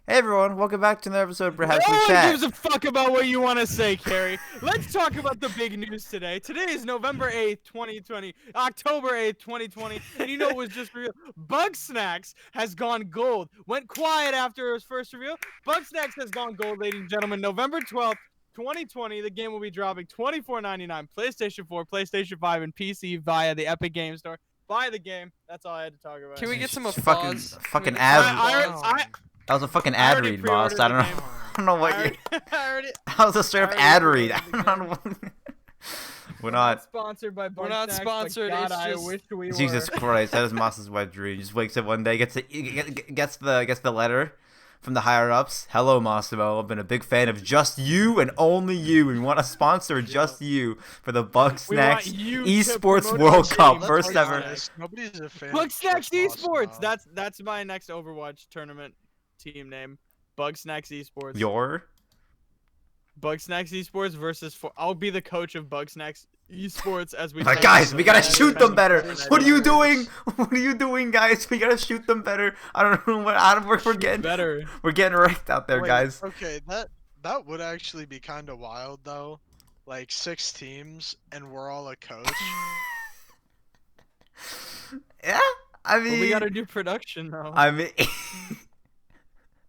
Hey everyone, welcome back to another episode of Bruhaps No one Chat. gives a fuck about what you want to say, Cary. Let's talk about the big news today. Today is November 8th, 2020, October 8th, 2020, and you know what was just real? Bug Snacks has gone gold. Went quiet after his first reveal. Bug Snacks has gone gold, ladies and gentlemen. November 12th, 2020, the game will be dropping $24.99, PlayStation 4, PlayStation 5, and PC via the Epic Game Store. Buy the game. That's all I had to talk about. Can we get some Fucking- applause? fucking Can we get some ad- applause? That was a fucking I ad already read, boss. pre-ordered I don't the know. game. I don't know what you. I already, That was a straight up already ad read. I pre-ordered don't know. We're We're not. sponsored by Bug We're not Snacks, sponsored, but God, it's I just- wish we Jesus were. Christ, that is Moss's wet dream. He just wakes up one day, gets the letter from the higher ups. Hello, Massimo. I've been a big fan of just you and only you. And we want to sponsor just you for the Bug We want Snacks you to Esports promote World our Cup, team. first Bug ever. Snacks. Nobody's a fan. Bug of Snacks Just Esports. Boss That's my next Overwatch tournament team name. Bug Snacks Esports. Your Bug Snacks Esports versus. I'll be the coach of Bug Snacks Esports as we. Like, take guys, on we the gotta shoot them better. United What are you States. doing? What are you doing, guys? We gotta shoot them better. I don't know what. We're getting Better. we're getting wrecked out there, Wait, guys. Okay, that would actually be kind of wild though. Like 6 teams and we're all a coach. Yeah, I But mean, we gotta do production though. I mean,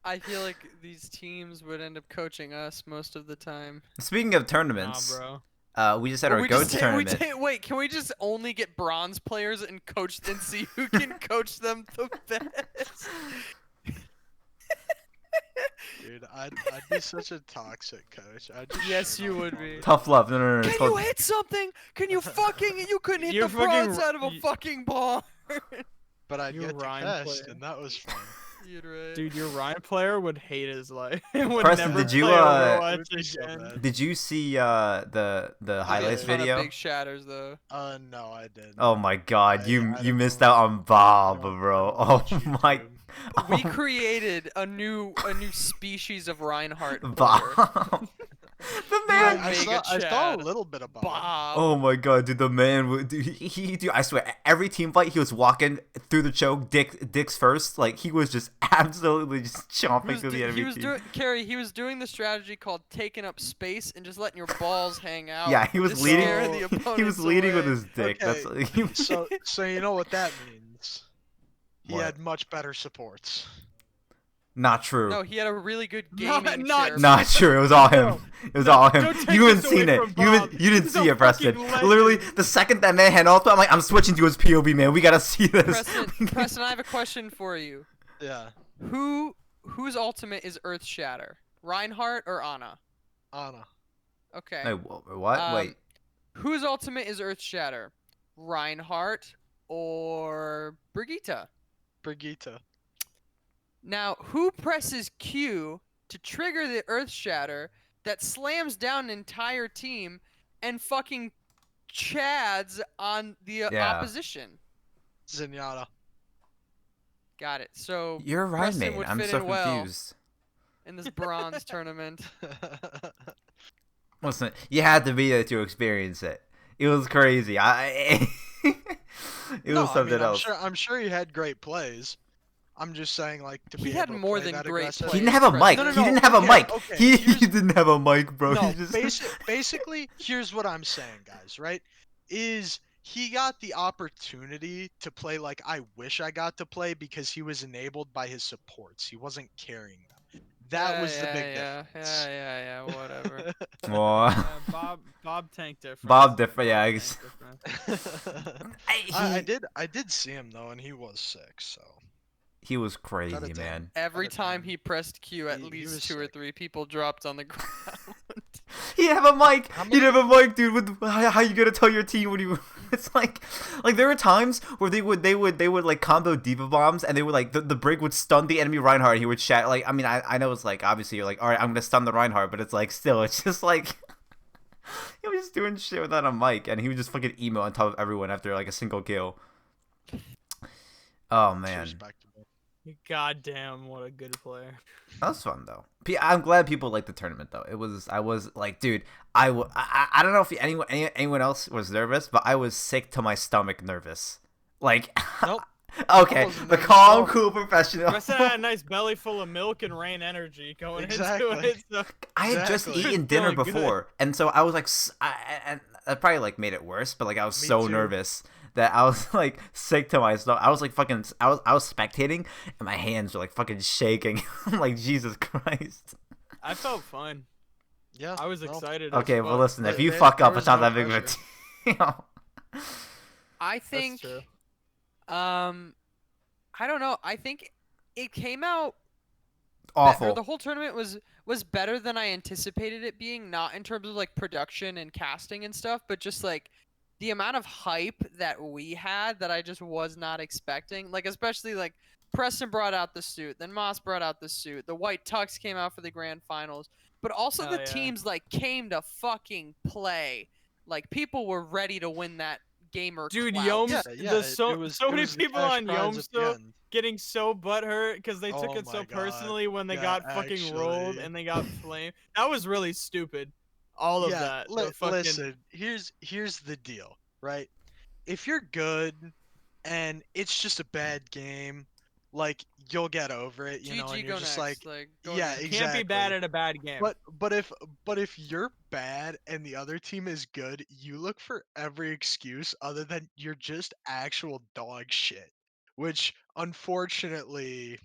I feel like these teams would end up coaching us most of the time. speaking of Nah, tournaments, bro. we just had But our we GOATS just tournament. wait, can we just only get bronze players and coach and see who can coach them the best? Dude, I'd be such a toxic coach. I'd just Yes, shoot you up would all be. the- Tough love. No. Can you hit something? Can you fucking? You couldn't hit You're the fucking bronze r- out of a you- fucking ball. But I'd You get to Ryan test, player. and that was fun. You'd right. Dude, your Ryan player would hate his life. Would Preston, never did you, play It Overwatch would be so again. bad. Did you see the highlights A ton of video? Big shatters though. No, I didn't. Oh my God, you I you don't missed know. out on Bob, I don't bro. know Oh about my. YouTube. We created a new species of Reinhardt player. Bob. The man. I saw Mega a Chad. little bit of Bob. Bob. Oh my God, dude, the man would dude, dude, I swear, every team fight he was walking through the choke, dicks first, like he was just absolutely just chomping through the enemy team. Cary, he was doing the strategy called taking up space and just letting your balls hang out. Yeah, he was just leading. scare the He was opponents leading with away. his dick. Okay, That's So you know what that means? He What? had much better supports. not true. No, he had a really good Not- gaming not chair. Not true. It was all him. It was all him. don't take You haven't this away seen it. from You Bob. didn't He's see a it, Preston. fucking legend. Literally, the second that man had ultimate, I'm like, I'm switching to his POV, man. We gotta see this. Preston, I have a question for you. Yeah, Whose ultimate is Earth Shatter? Reinhardt or Ana? Anna. Okay. Wait, what? Um, Wait. Whose ultimate is Earth Shatter? Reinhardt or Brigitte? Brigitte. Now, who presses Q to trigger the Earth Shatter that slams down an entire team and fucking chads on the Yeah. opposition? Zenyatta. Got it. So You're right, Preston man. would I'm fit so in well confused. in this bronze tournament. Listen, you had to be there to experience it. It was crazy. It No, was something I mean, else. I'm sure he had great plays. I'm just saying, like, to He be had able to more play than that great aggressive. He plays. didn't have a mic. No, no, He no, didn't have a okay, mic. okay, He here's- didn't have a mic, bro. No, He just... basically, here's what I'm saying, guys. Right? Is he got the opportunity to play like I wish I got to play because he was enabled by his supports. He wasn't carrying them. That was the big difference. Yeah, whatever. Well, Bob Tank difference. Bob different, yeah. Tank I guess- difference. I did see him though, and he was sick. So He was crazy, Gotta tell man. him. Every Gotta time tell he pressed Q, at He least was 2 or sick. 3 people dropped on the ground. He didn't have a mic. How He didn't have a mic, dude. How you gonna tell your team when you? It's like there were times where they would like combo diva bombs, and they would like the brig would stun the enemy Reinhardt. And he would chat like, I mean, I know it's like obviously you're like, all right, I'm gonna stun the Reinhardt, but it's like still, it's just like he was just doing shit without a mic, and he would just fucking emo on top of everyone after like a single kill. Oh it's man, respectable. Goddamn, what a good player. that was fun though. I'm glad people liked the tournament though. I was like, dude, I don't know if anyone else was nervous, but I was sick to my stomach nervous. Like, Nope. Okay, wasn't the there calm, before. cool professional. Preston had a nice belly full of milk and rain energy going into Exactly. it. So I had just Exactly. eaten dinner Feeling good. before, and so I was like, and that probably like made it worse. But like, I was Me so too. nervous that I was like sick to my stomach. I was like fucking, I was spectating, and my hands were like fucking shaking. I'm like, Jesus Christ. I felt fine. Yeah. I was no, excited. as Okay, well fuck. listen, if you there- fuck there up, was it's not no that big of a pressure. deal. I That's think true. I don't know. I think it came out Awful. the whole tournament was better than I anticipated it being, not in terms of like production and casting and stuff, but just like the amount of hype that we had that I just was not expecting. Like especially like Preston brought out the suit, then Moss brought out the suit, the white tux came out for the grand finals, but also Hell the yeah. teams like came to fucking play. Like people were ready to win that gamer Dude, clout. Yomes, Yeah. there's It so was many the people cash on prize at the Yomsto end. getting so butthurt because they took Oh it so my God. personally when they Yeah, got fucking rolled actually. and they got flamed. That was really stupid. All of Yeah. that. The fucking Listen. Here's the deal, right? If you're good and it's just a bad game, like you'll get over it, you know, and GG, you're go just like, next. Like go yeah, next. can't be bad exactly. at a bad game. But if you're bad and the other team is good, you look for every excuse other than you're just actual dog shit, which unfortunately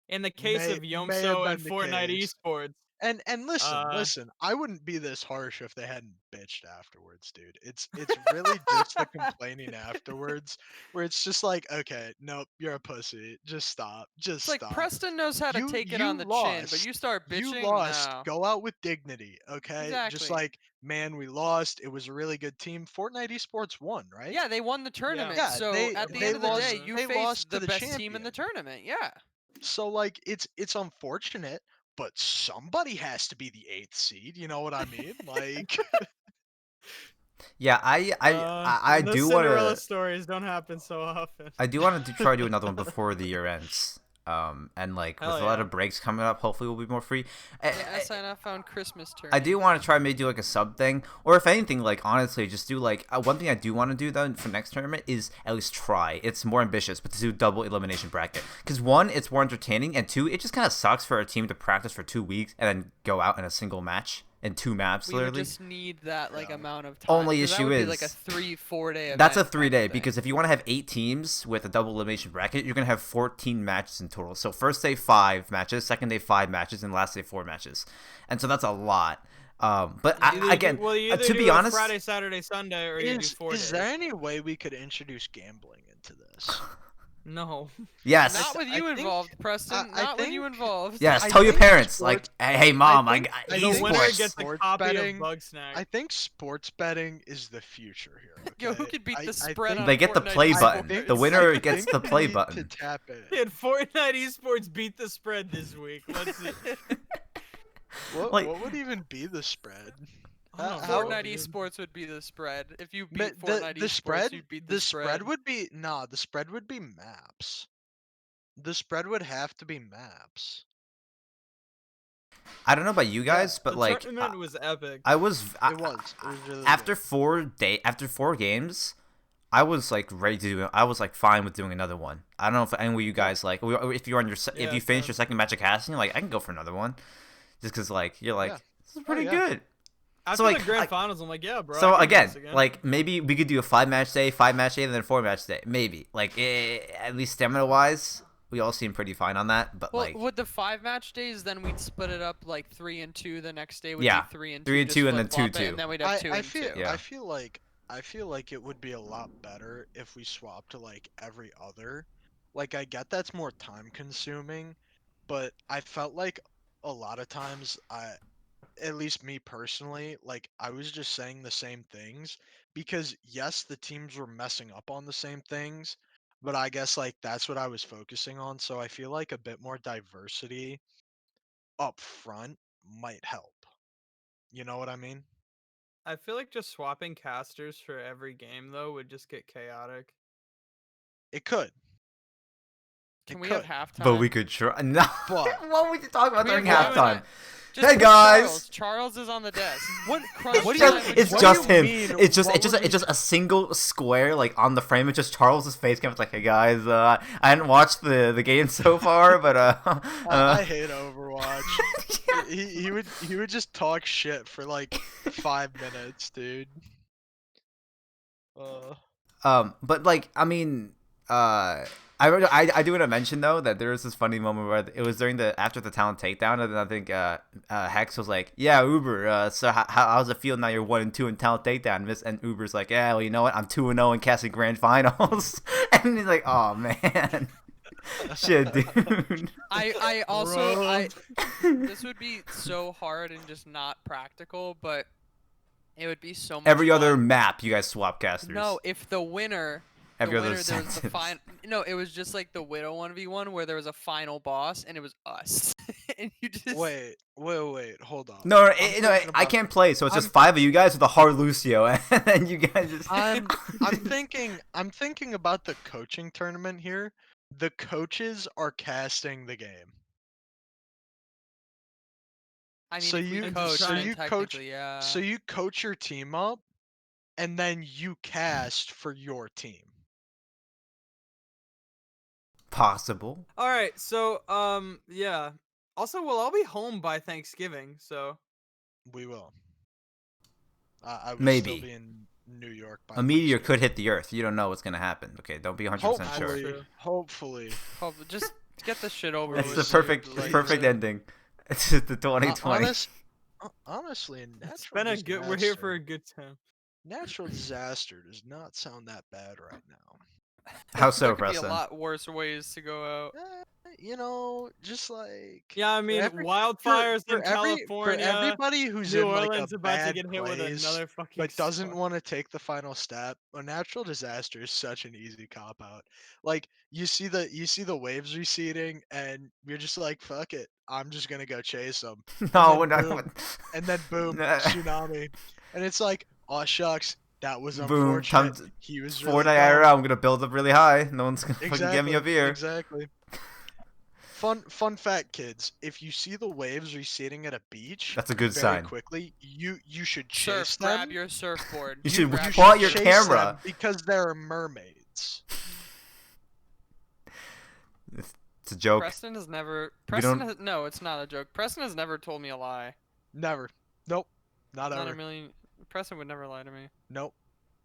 In the case of may have Yomso and been the Fortnite case. esports, And listen, uh, listen, I wouldn't be this harsh if they hadn't bitched afterwards, dude. It's really just the complaining afterwards where it's just like, okay, nope, you're a pussy. Just stop. Just It's like stop. Preston knows how to take it on You the chin, but lost. you start You bitching. lost. No, Go out with dignity, okay? Just exactly. like, man, we lost. It was a really good team. Fortnite Esports won, right? Yeah, they won the tournament. Yeah, So they at the they end of the won day, lost the- you they faced lost to the the best team in the champion. tournament. Yeah. So like it's unfortunate, but somebody has to be the eighth seed. You know what I mean? Like, Yeah, I and those do want Cinderella to. stories don't happen so often. I do want to try to do another one before the year ends. And like with Hell a lot yeah. of breaks coming up, hopefully we'll be more free. The SNF found Christmas turn. I do want to try maybe do like a sub thing, or if anything, like honestly, just do like one thing I do want to do though for next tournament is at least try. It's more ambitious, but to do double elimination bracket. Because one, it's more entertaining, and two, it just kind of sucks for a team to practice for 2 weeks and then go out in a single match in 2 maps, We would literally. just need that like Yeah. amount of time. Only 'cause that issue would is be like a 3-4 day event. That's a kind of 3-day thing. because if you want to have 8 teams with a double elimination bracket, you're gonna have 14 matches in total. So first day 5 matches, second day 5 matches, and last day 4 matches, and so that's a lot. But You again, either to do be a honest, Friday, Saturday, Sunday, or you do 4 is days. there any way we could introduce gambling into this? No. yes, Not with you I think- involved, Preston. I Not with you think- involved. yes. I Tell your think parents, like, sports- hey, mom, think- I I The think winner esports. gets a sports copy betting- of Bugsnack. I think sports betting is the future here. Okay? Yo, who could beat the I spread think- on They get the Fortnite play esports? button. think- The winner I gets think the we play need button. to tap in. Did Fortnite esports beat the spread this week? Let's see. Like- What would even be the spread? I don't know, Fortnite dude. esports would be the spread. If you Ma- beat Fortnite the esports, spread you beat the spread would be the spread would be maps. The spread would have to be maps. I don't know about you guys, but The like, tournament was epic. It was really after good. after 4 games, I was like ready to do it. I was like fine with doing another one. I don't know if any of you guys like if you're on your if Yeah, you finish same. your second match of casting, like I can go for another one, just because like you're like Yeah. this is pretty yeah. good. After like, the grand I- finals, I'm like, yeah, bro. So I can do again, this again. like maybe we could do a 5-match day, 5-match day, and then a 4-match day. Maybe like at least stamina wise, we all seem pretty fine on that. But Well, like with the 5-match days, then we'd split it up like 3 and 2. The next day would Yeah, be 3 and 2. 3 and just 2 and then flip-flop 2, it, 2. and then we'd have 2 I and feel 2. Yeah. I feel like it would be a lot better if we swapped to like every other. Like I get that's more time consuming, but I felt like a lot of times at least me personally, like I was just saying the same things because yes, the teams were messing up on the same things, but I guess like that's what I was focusing on, so I feel like a bit more diversity up front might help. You know what I mean? I feel like just swapping casters for every game though would just get chaotic. It could. Can It we have could. halftime? but we could try. No, But- what would you talk about We during have one halftime? Just Hey, put guys. Charles. Charles is on the desk. What? What do just, you- it's what just do you him. mean? It's just What would it's just a single square like on the frame. It's just Charles's face. Kind of like, hey guys, I hadn't watched the game so far, but I hate Overwatch. He would just talk shit for like 5 minutes, dude. But like, I mean, I do want to mention though that there was this funny moment where it was during after the talent takedown, and then I think Hex was like, "Yeah, Uber. So how's it feel now? You're 1-2 in talent takedown." And Uber's like, "Yeah, well, you know what? I'm 2-0 in casting grand finals." And he's like, "Oh man, shit, dude." I also I this would be so hard and just not practical, but it would be so much Every other fun. map, you guys swap casters. No, if the winner Every other there was the sentence. final. No, it was just like the Widow 1v1 where there was a final boss and it was us, and you just Wait, hold on. No, I'm no, thinking I about- can't play, so it's just I'm- 5 of you guys with a hard Lucio, and then you guys just. I'm thinking about the coaching tournament here. The coaches are casting the game. I mean, So if we you- coach, so then you coach- technically, yeah. So you coach your team up, and then you cast for your team. Possible. All right, so yeah. Also, we'll all be home by Thanksgiving, so We will. I will Maybe. still be in New York. By A meteor Thanksgiving. could hit the Earth. You don't know what's gonna happen. Okay, don't be 100% sure. Hopefully, True. hopefully. Just get the shit over It's with. the Please, perfect, please. perfect ending. It's just the 2020. Honestly, a natural it's been a good. We're here for a disaster- good time. Natural disaster does not sound that bad right now. How so, There could be Preston? a lot worse ways to go out. You know, just like Yeah, I mean, every- wildfires in for California. everybody who's New in like Orleans a about to bad get hit with place, another fucking. but doesn't storm. want to take the final step. A natural disaster is such an easy cop out. Like you see the waves receding, and you're just like, fuck it, I'm just gonna go chase them, No, then we're boom, not. and then boom, Nah. tsunami, and it's like, oh shucks, that was Boom. unfortunate. Time He was for really IRL. dumb. I'm gonna build up really high. No one's gonna fucking get me up here. Exactly. Fun fact, kids. If you see the waves receding at a beach, That's a good very sign. quickly, you should Surf, chase grab them. your surfboard. You should grab pull out your chase camera. them because they're mermaids. It's a joke. Preston has never. We don't- Preston has, no, it's not a joke. Preston has never told me a lie. Never. Nope. Not Not ever. a million. Preston would never lie to me. Nope.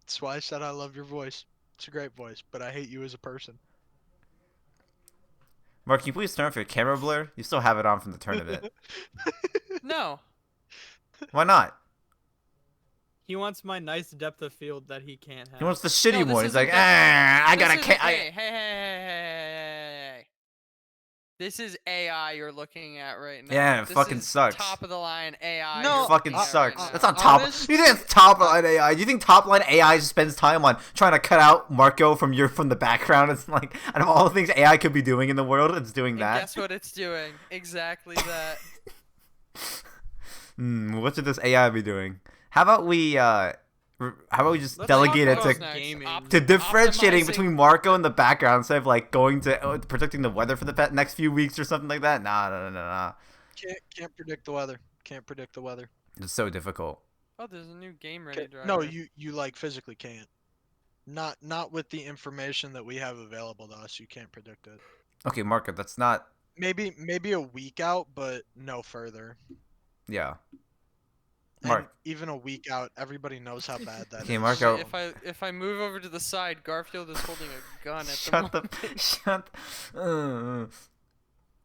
That's why I said I love your voice. It's a great voice, but I hate you as a person. Mark, can you please turn off your camera blur? You still have it on from the tournament. No. Why not? He wants my nice depth of field that he can't have. He wants the shitty this one. He's isn't like, that- I This gotta. isn't- I hey. This is AI you're looking at right now. Yeah, it This fucking is sucks. Top of the line AI. No, you're fucking looking at sucks. right That's now. not top. honest- You think it's top line AI? Do you think top line AI spends time on trying to cut out Marco from the background? It's like out of all the things AI could be doing in the world, it's doing And that. guess what it's doing? Exactly that. What should this AI be doing? How about we just Let's delegate it talk to about gaming. to differentiating Optimizing- between Marco and the background instead of like going to predicting the weather for the next few weeks or something like that? Nah. Can't predict the weather. Can't predict the weather. It's so difficult. Oh, there's a new game ready driver. No, you like physically can't. Not with the information that we have available to us. You can't predict it. Okay, Marco, that's not. Maybe a week out, but no further. Yeah. And Mark. even a week out, everybody knows how bad that is. Okay, Marco. If I move over to the side, Garfield is holding a gun at the Shut moment. the. Shut.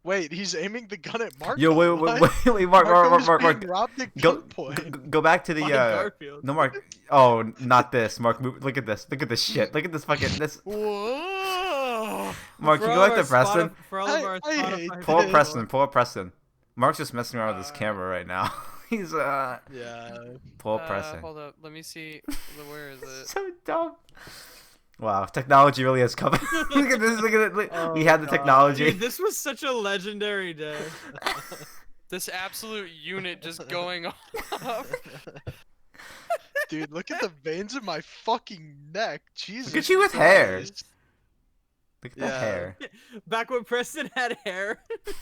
Wait, he's aiming the gun at Marco. Yo, What? wait, Mark, Marco's Mark. being robbed at Go, gunpoint. go back to the By Garfield. no, Mark. Oh, not this, Mark. Look at this. Look at this shit. Look at this fucking this. Whoa! Mark, For you go all back of to our Preston. For all of our I hate Spotify Pull up this. Preston. Pull up Preston. Mark's just messing around with his camera right now. He's Yeah. pull up Preston. Hold up, let me see. Where is it? So dumb. Wow, technology really has come. Look at this. Look at it. Look, we had the God. technology. Dude, this was such a legendary day. This absolute unit just going off. Dude, look at the veins in my fucking neck. Jesus. at you with hair. Christ. Look at Yeah. that hair. Back when Preston had hair.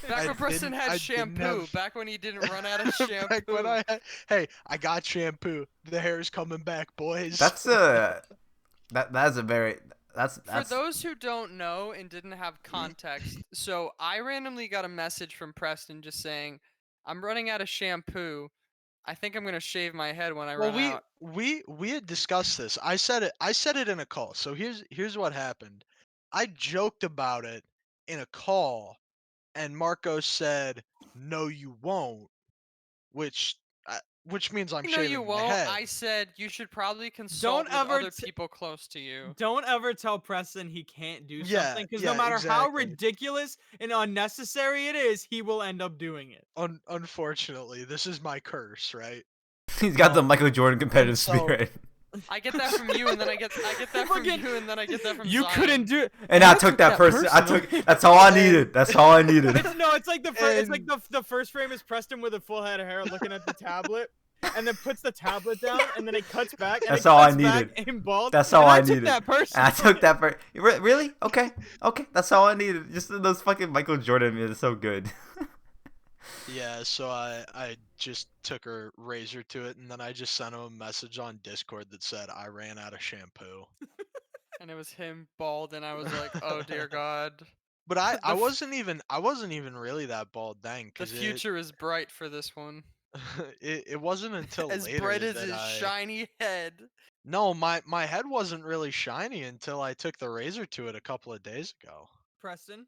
Back when Preston had I shampoo. didn't have- Back when he didn't run out of shampoo. Back when hey, I got shampoo. The hair's coming back, boys. That's that's a very For that's those who don't know and didn't have context, so I randomly got a message from Preston just saying, "I'm running out of shampoo. I think I'm gonna shave my head when I Well, run out." we had discussed this. I said it in a call. So here's what happened. I joked about it in a call, and Marco said, "No, you won't," which which means I'm No, you shaving my won't. head. I said you should probably consult with ever other t- people close to you. Don't ever tell Preston he can't do Yeah, something, because yeah, no matter how exactly. ridiculous and unnecessary it is, he will end up doing it. Unfortunately, this is my curse, right? he's got the Um, Michael Jordan competitive so- spirit. I get that from you, and then I get that from Fucking- you, and then I get that from You Zion. couldn't do it. And I took that person. That's all I needed. That's all I needed. It's like the first. It's like And- the first frame is Preston with a full head of hair looking at the tablet, and then puts the tablet down, and then it cuts back. And That's it all I cuts back needed. in bald. That's and all I took needed. That person. And I took that person. Really? Okay. Okay. That's all I needed. Just those fucking Michael Jordan is so good. Yeah, so I just took a razor to it, and then I just sent him a message on Discord that said I ran out of shampoo. And it was him bald, and I was like, "Oh dear God, But I The f- wasn't even really that bald then, the because future is bright for this one." it wasn't until As later bright as that his I shiny head. no my head wasn't really shiny until I took the razor to it a couple of days ago. Preston,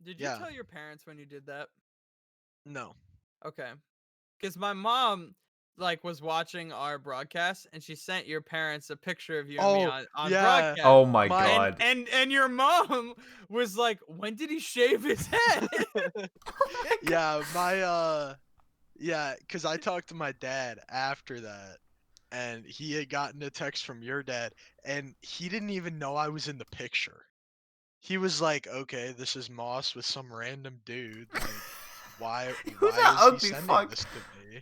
did you Yeah. tell your parents when you did that? No. Okay. Because my mom was watching our broadcast, and she sent your parents a picture of you and me Oh, on yeah. broadcast. Oh my My- god. And your mom was like, "When did he shave his head?" Yeah, because I talked to my dad after that, and he had gotten a text from your dad, and he didn't even know I was in the picture. He was like, "Okay, this is Moss with some random dude. Like, why Who's why that is he ugly sending fuck?" this to me?"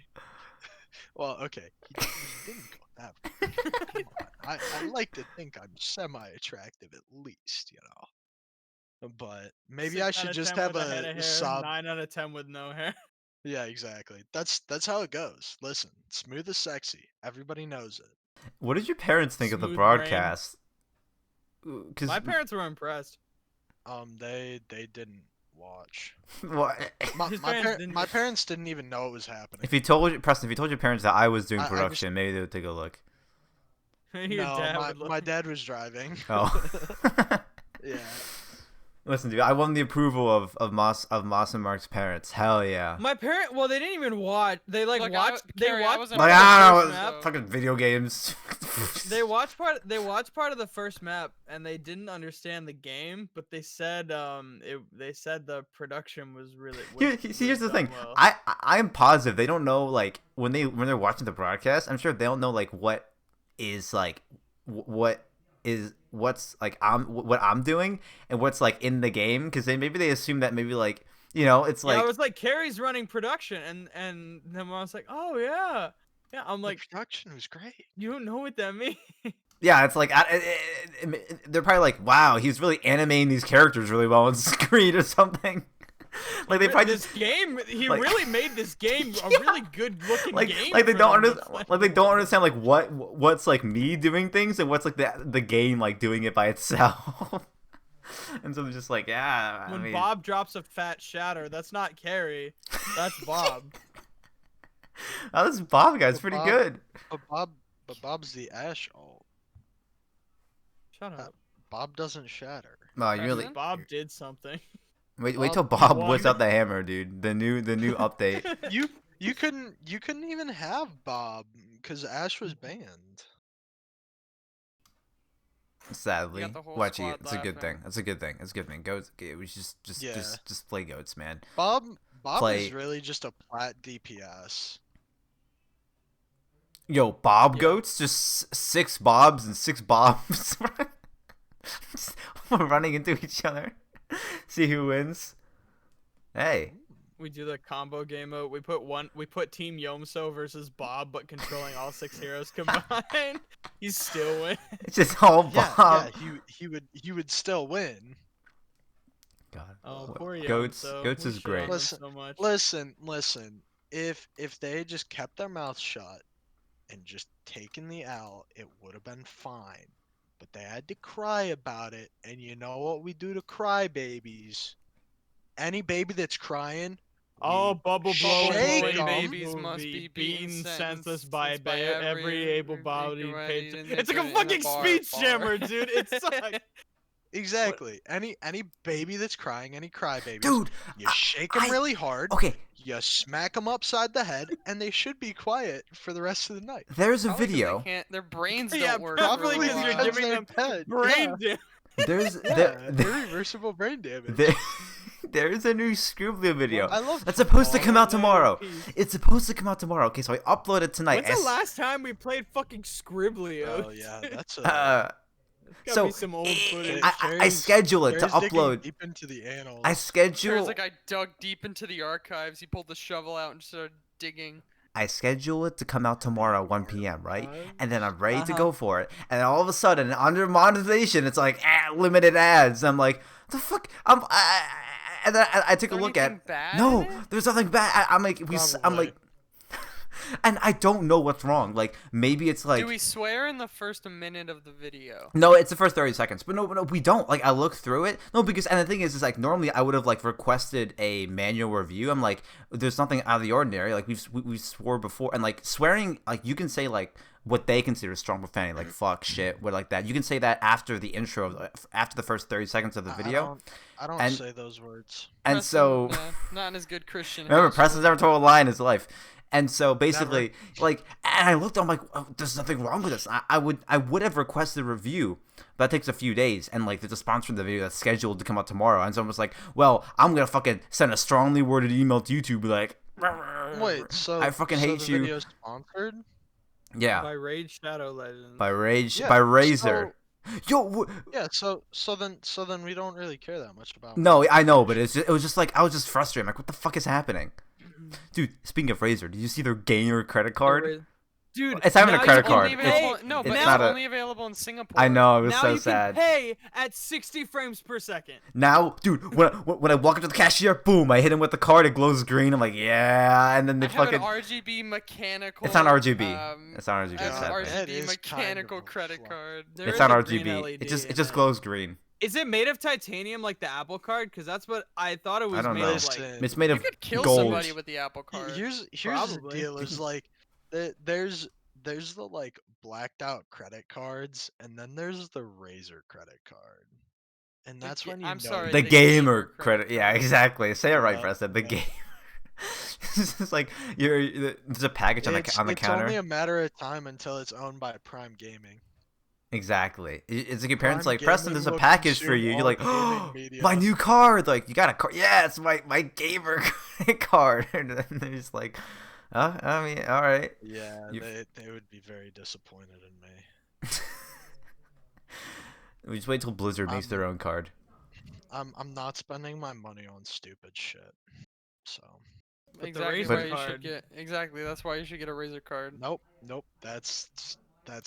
Well, okay, he didn't go that far. Come on. I like to think I'm semi-attractive at least, you know. But maybe 6 I out should of just 10 have with a head of a hair, sub. 9 out of 10 with no hair. Yeah, exactly. That's how it goes. Listen, smooth is sexy. Everybody knows it. What did your parents think of the Smooth brain. broadcast? Because My parents were impressed. They didn't watch. what? His parents didn't- My parents didn't even know it was happening. If you told Preston, if you told your parents that I was doing I just- production, maybe they would take a look. Your No, dad would look. my dad was driving. Oh. Yeah. Listen, dude, I won the approval of Moss and Mark's parents. Hell yeah. My well, they didn't even watch. They Look, watched. Carrie, I They watched. wasn't Like, part of I the don't first know, map. fucking video games. They watched part. They watched part of the first map, and they didn't understand the game. But they said, they said the production was really. See, here's the thing. done well. I'm positive they don't know, like, when they're watching the broadcast. I'm sure they don't know, like, what is like what's like what I'm doing and what's like in the game, because maybe they assume that maybe like, you know, it's like Yeah, I was like, Cary's running production, and then I was like, oh yeah, yeah. I'm The like, production was great. you don't know what that means. yeah, it's like they're probably like, wow, he's really animating these characters really well on screen or something. Like they probably this just game. He like- really made this game a Yeah. really good looking like game. they for don't them to understand, play. like they don't understand like what's like me doing things and what's like the game like doing it by itself. And so they're just like, yeah, I When mean, Bob drops a fat shatter, that's not Cary. That's Bob. oh, this Bob guy's But pretty Bob- good. But Bob's the Ash alt. Shut up. Bob doesn't shatter. No, you really Preston? Bob did something. wait till Bob Bob won. whips out the hammer, dude. The new update. You couldn't even have Bob because Ash was banned. Sadly, the whole watch you. squad It's a good laughing. thing. It's a good thing. It's a good thing. Goats. We Yeah. just play goats, man. Bob Play- is really just a plat DPS. Yo, Bob Yeah. goats, just 6 Bobs and 6 Bobs running into each other. See who wins. Hey, We do the combo game mode. We put Team Yomso versus Bob, but controlling all 6 heroes combined. He still wins. it's just all Yeah, Bob. yeah, he would still win. God. Oh, What- poor Goats. Yonso. Goats We is shit great. on him Listen, so much. Listen. If they had just kept their mouths shut and just taken the L, it would have been fine. But they had to cry about it, and you know what we do to cry babies? Any baby that's crying, Oh, we bubble shake blowing 'em. babies must be beaten senseless by by every able-bodied patron. and It's then like a thrown in the fucking bar. speech jammer, dude. It sucks. Exactly. Any baby that's crying, any crybabies, Dude, you shake them I- really hard, okay, you smack them upside the head, and they should be quiet for the rest of the night. there's a Probably 'cause they video. can't. Their brains Yeah, don't work. probably for a 'cause you're while. giving they're them dead. brain damage. There's Yeah, irreversible brain damage. there, there's a new Scribbler video. I love That's supposed to football. come out No tomorrow. peace. It's supposed to come out tomorrow. Okay, so I uploaded tonight. When's the last time we played fucking Scriblio? Oh yeah, that's a. Gotta so be some old footage. I Carrie's- schedule it to Carrie's digging upload. deep into the annals. I Turns schedule. like I dug deep into the archives. He pulled the shovel out and started digging. I schedule it to come out tomorrow at 1 p.m. Right, and then I'm ready to Uh-huh. go for it. And then all of a sudden, under monetization, it's like limited ads. I'm like, the fuck. And then I take a Is there look at. anything bad No, in it? there's nothing bad. I'm like, I'm Probably. like, and I don't know what's wrong. Like maybe it's like. Do we swear in the first minute of the video? No, it's the first 30 seconds. But no, we don't. Like, I looked through it. No, because, and the thing is like, normally I would have, like, requested a manual review. I'm like, there's nothing out of the ordinary. Like, we swore before. And, like, swearing, like, you can say, like, what they consider strong profanity, like, fuck, shit, what like that. You can say that after the intro, after the first 30 seconds of the video. I don't and- say those words. And Preston, so, not in his good Christian. remember, household. Preston's never told a lie in his life. And so basically, like, and I looked, I'm like, oh, there's nothing wrong with this. I would have requested a review, but that takes a few days. And like, there's a sponsor in the video that's scheduled to come out tomorrow. And someone was like, well, I'm gonna fucking send a strongly worded email to YouTube, be like, Wait, so I fucking so hate the you. video's sponsored? Yeah, By Rage Shadow Legends. by Rage, Yeah, by Razor. Yo, Yeah, so then we don't really care that much about. no, I know, but it was just like I was just frustrated. I'm like, what the fuck is happening, dude? Speaking of Razor, did you see their gamer credit card? Dude, It's not even a now credit you card. can Only pay- available, no, it's but not now a- only available in Singapore. I know, it was now so you sad. can pay at 60 frames per second. Now, dude, when I walk up to the cashier, boom, I hit him with the card. It glows green. I'm like, yeah, and then they I have fucking. an RGB mechanical. It's not RGB. It's It's not RGB. I have It's an sad. That RGB is mechanical kind of a credit flaw. card. There It's is not a green RGB. LED It just in glows green. Is it made of titanium like the Apple card? Because that's what I thought it was don't made know. of. Like, Listen, It's made You of could kill gold. somebody with the Apple card. here's Probably. the deal: is like there's the like blacked out credit cards, and then there's the Razor credit card, and The that's ga- when you I'm know sorry, The the gamer gamer credit. credit Yeah, card. exactly. Say it right, Yeah, Preston. The yeah. gamer. It's just like there's a package on the it's counter. only a matter of time until it's owned by Prime Gaming. Exactly. It's like your parents Prime like, Preston, Gaming there's a will package for consume you. You're all like, gaming oh, media." my new card. Like, you got a card. Yeah, it's my gamer credit card. And then they're just like, I mean, all right. Yeah, You- they would be very disappointed in me. We just wait till Blizzard makes their own card. I'm not spending my money on stupid shit. So the Exactly Razor why you card- should get. Exactly, that's why you should get a Razor card. nope, that's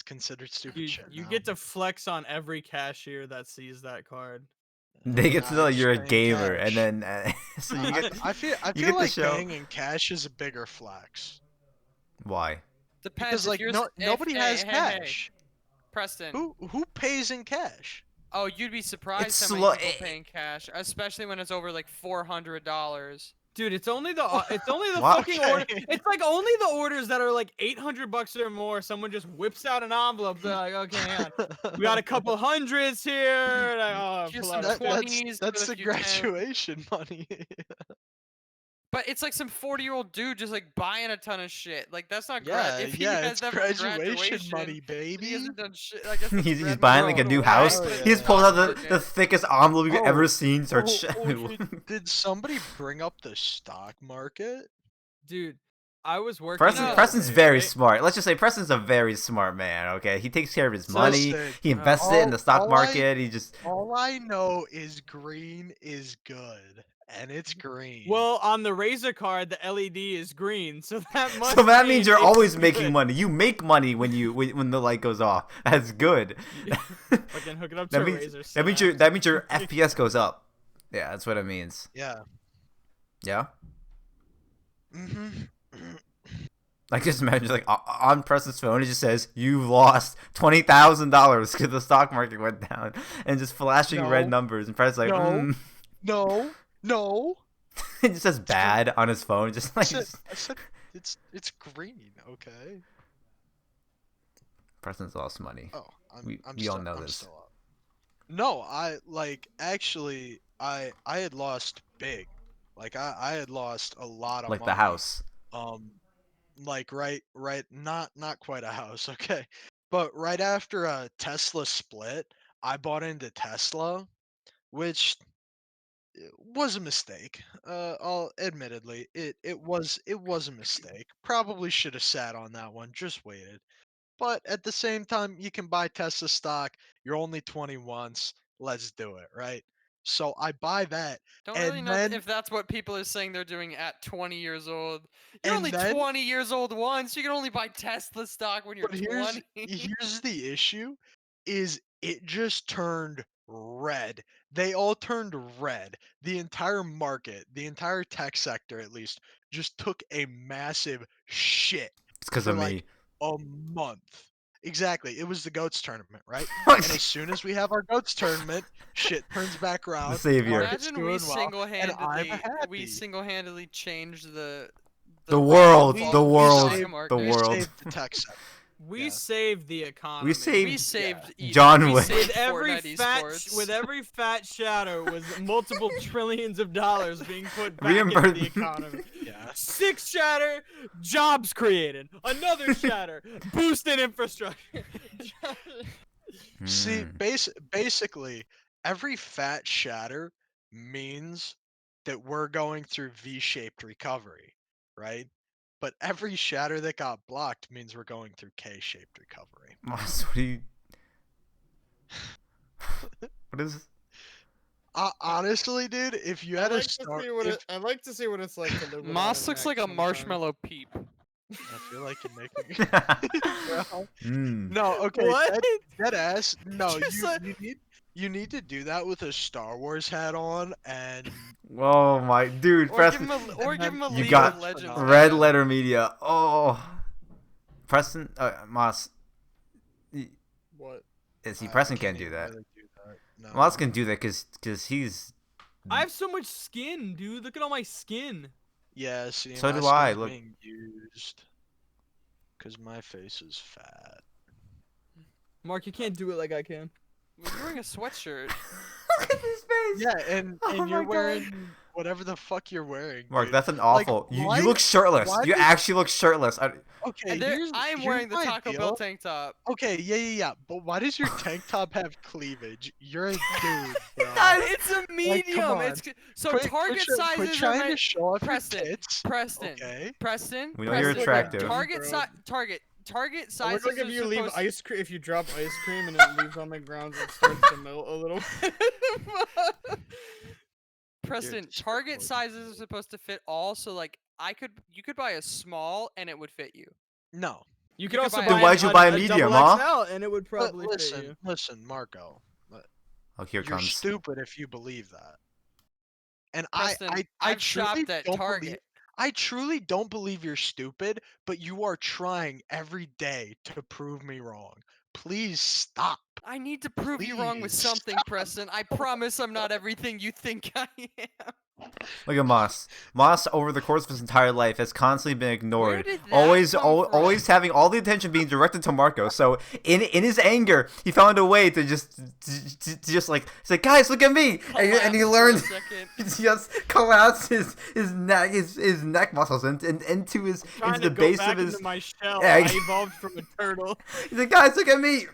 considered stupid you shit. you now. get to flex on every cashier that sees that card. They get to know Nah, you're a just gamer, paying and cash. then so you I, get I feel you get like the show. paying in cash is a bigger flex Why? Depends. because if like you're no, s- if- nobody hey, has hey, hey, cash. Preston. Who pays in cash? Oh, you'd be surprised It's how many slow- people pay in cash, especially when it's over like $400. Dude, it's only the What? fucking order. It's like only the orders that are like $800 or more. Someone just whips out an envelope. They're like, okay, hang on. We got a couple hundreds here. Like, oh, Here's plus some That- 20s that's with a the few tens. graduation money. But it's like some 40-year-old dude just like buying a ton of shit. Like that's not yeah, if he yeah, has it's never graduation money, He baby. hasn't done shit. I guess that's He's grad buying money like a going new away, house. Oh, but He just it's pulls not out the market. thickest envelope you've ever Oh, seen. Starts. Did somebody bring up the stock market? dude, I was working. Preston, No. Preston's very right? smart. Let's just say Preston's a very smart man. Okay, he takes care of his So money. Listen, He invests it in the stock all I- market. He just. All I know is green is good, and it's green. Well, on the Razor card, the LED is green, so that must. So that mean means you're it's always good. making money. You make money when when the light goes off. That's good. Fucking hook it up to that a means Razor. that means snap. your FPS goes up. Yeah, that's what it means. Yeah. Yeah. Mhm. Like just imagine like on Preston's phone it just says you lost $20,000 because the stock market went down and just flashing red No. numbers and Preston's like No. No. it just says bad on his phone just like I said it's green. Okay. Preston's lost money. Oh, We still, all know I'm this. still up. No, actually I had lost big. Like I had lost a lot of Like money. the house. Um like not quite a house, okay. But right after Tesla split, I bought into Tesla, which was a mistake. I'll admittedly it was a mistake. Probably should have sat on that one, just waited. But at the same time, you can buy Tesla stock. You're only 20 once. Let's do it, right? So I buy that, Don't really and know then if that's what people are saying they're doing at 20 years old. You're and only then 20 years old once. You can only buy Tesla stock when you're but here's 20. here's the issue is it just turned red. They all turned red. The entire market, the entire tech sector at least, just took a massive shit It's because for of like me. a month. Exactly. It was the goats tournament, right? And as soon as we have our goats tournament, shit turns back around. The savior. Market's Imagine doing well, and I'm we happy. single-handedly changed the The rate world, of the all world, stock saved- market. the We world. saved the tech sector. We Yeah. saved the economy. We saved We saved John we Wick. saved with every Fortnite fat esports. with every fat shadow was multiple trillions of dollars being put back Reimburse- into the economy. Yeah. 6 shatter, jobs created. Another shatter, boosted infrastructure. See, Hmm. basically, every fat shatter means that we're going through V-shaped recovery, right? But every shatter that got blocked means we're going through K-shaped recovery. Moss, what do you? What is? Honestly, dude, if you had a start, if I'd like to see what it's like to live. Moss looks like a marshmallow peep. I feel like you're making. Well, Hmm. no, okay, What? dead ass. No, Just you need to do that with a Star Wars hat on and Oh my dude, Or give Preston. him a and then You League got of Legends Red hat. Letter Media. Oh, Preston. Moss. What? See, I Preston can't can't do even that. really do that. No. Moss can do that because he's. I have so much skin, dude. Look at all my skin. Yeah, see, So my do I, skin's look. being used because my face is fat. Mark, you can't do it like I can. You're wearing a sweatshirt. Look at his face. Yeah, and Oh my you're God. wearing whatever the fuck you're wearing. Mark, dude. that's an Like, awful. You why- look shirtless. why You does- actually look shirtless. Okay, And I am here's wearing the my Taco deal. Bell tank top. Okay, yeah. But why does your tank top have cleavage? You're a dude, bro. It's a medium. on. It's so Quit target quit sizes are trying to meant. show off Preston, your tits. Preston, Okay. Preston. We know you're Preston. attractive. Target Bro. size. Target It sizes looks like if are you leave supposed. ice cream, if you drop ice cream and it leaves on the ground and starts to melt a little. Preston, You're target disappointing. sizes are supposed to fit all. So like, you could buy a small and it would fit you. No. You could could also buy buy. Then why'd you buy a medium, double huh? XL and it would probably fit you. Listen, Marco. Oh, here it You're comes. stupid if you believe that. And Preston, I I've truly shopped at don't Target. believe. I truly don't believe you're stupid, but you are trying every day to prove me wrong. Please stop. I need to prove you wrong with Please something, stop. Preston. I promise I'm not everything you think I am. Look at Moss. Moss, over the course of his entire life, has constantly been ignored. did that Always, come always from? having all the attention being directed to Marco. So, in his anger, he found a way to just like say, "Guys, look at me!" And he Collapse learned for a second. to just collapse his neck muscles into his Trying into the to go base back of his. into my shell. Yeah, I ex- evolved from a turtle. He's like, "Guys, look at me!"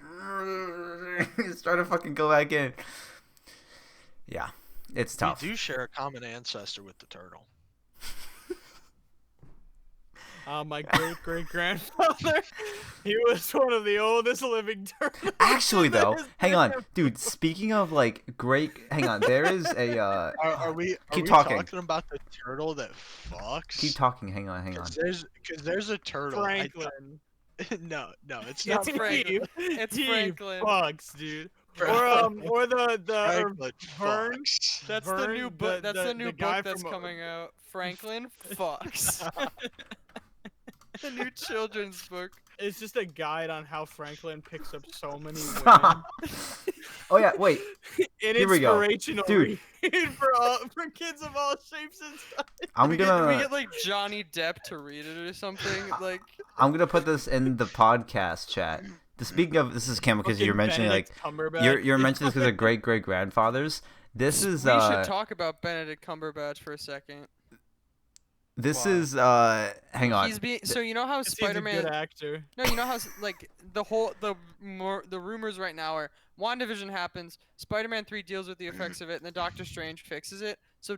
He's trying to fucking go back in. Yeah, it's tough. We do share a common ancestor with the turtle. My great grandfather. He was one of the oldest living turtles. Actually, though, There's hang on, different- dude. Speaking of like great, hang on. There is a. Are we Keep we talking. talking about the turtle that fucks? Keep talking. Hang on. Because there's a turtle. Franklin. No, it's not It's Franklin. Franklin. It's He Franklin. fucks, dude. or or Franklin Vern. fucks. That's the Vern, new book. That's the new guy book that's from coming out. Franklin fucks. The new children's book. It's just a guide on how Franklin picks up so many women. Oh yeah, wait. An Here we go. inspirational Dude. read for kids of all shapes and sizes. I'm we gonna get like Johnny Depp to read it or something. Like I'm gonna put this in the podcast chat. Speaking of, this is Cam because you're Fucking mentioning like Benedict Cumberbatch. you're mentioning this because of great grandfathers. This is we should talk about Benedict Cumberbatch for a second. this Why? is hang on. He's being so you know how He's a Spider-Man. good actor. No, you know how like the rumors right now are WandaVision happens, Spider-Man 3 deals with the effects of it, and then Doctor Strange fixes it. So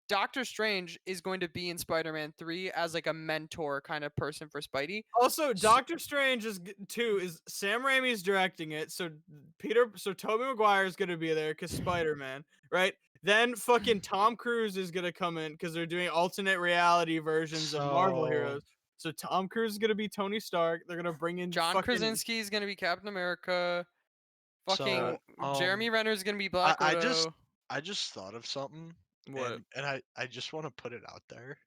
Doctor Strange is going to be in Spider-Man 3 as like a mentor kind of person for Spidey. Also, Doctor Strange is is Sam Raimi's directing it, so Tobey Maguire is gonna be there because Spider-Man, right? Then fucking Tom Cruise is gonna come in because they're doing alternate reality versions of Marvel heroes. So Tom Cruise is gonna be Tony Stark. They're gonna bring in John fucking Krasinski is going to be Captain America. Fucking So, Jeremy Renner is going to be Black I Widow. just thought of something, what? and I just want to put it out there.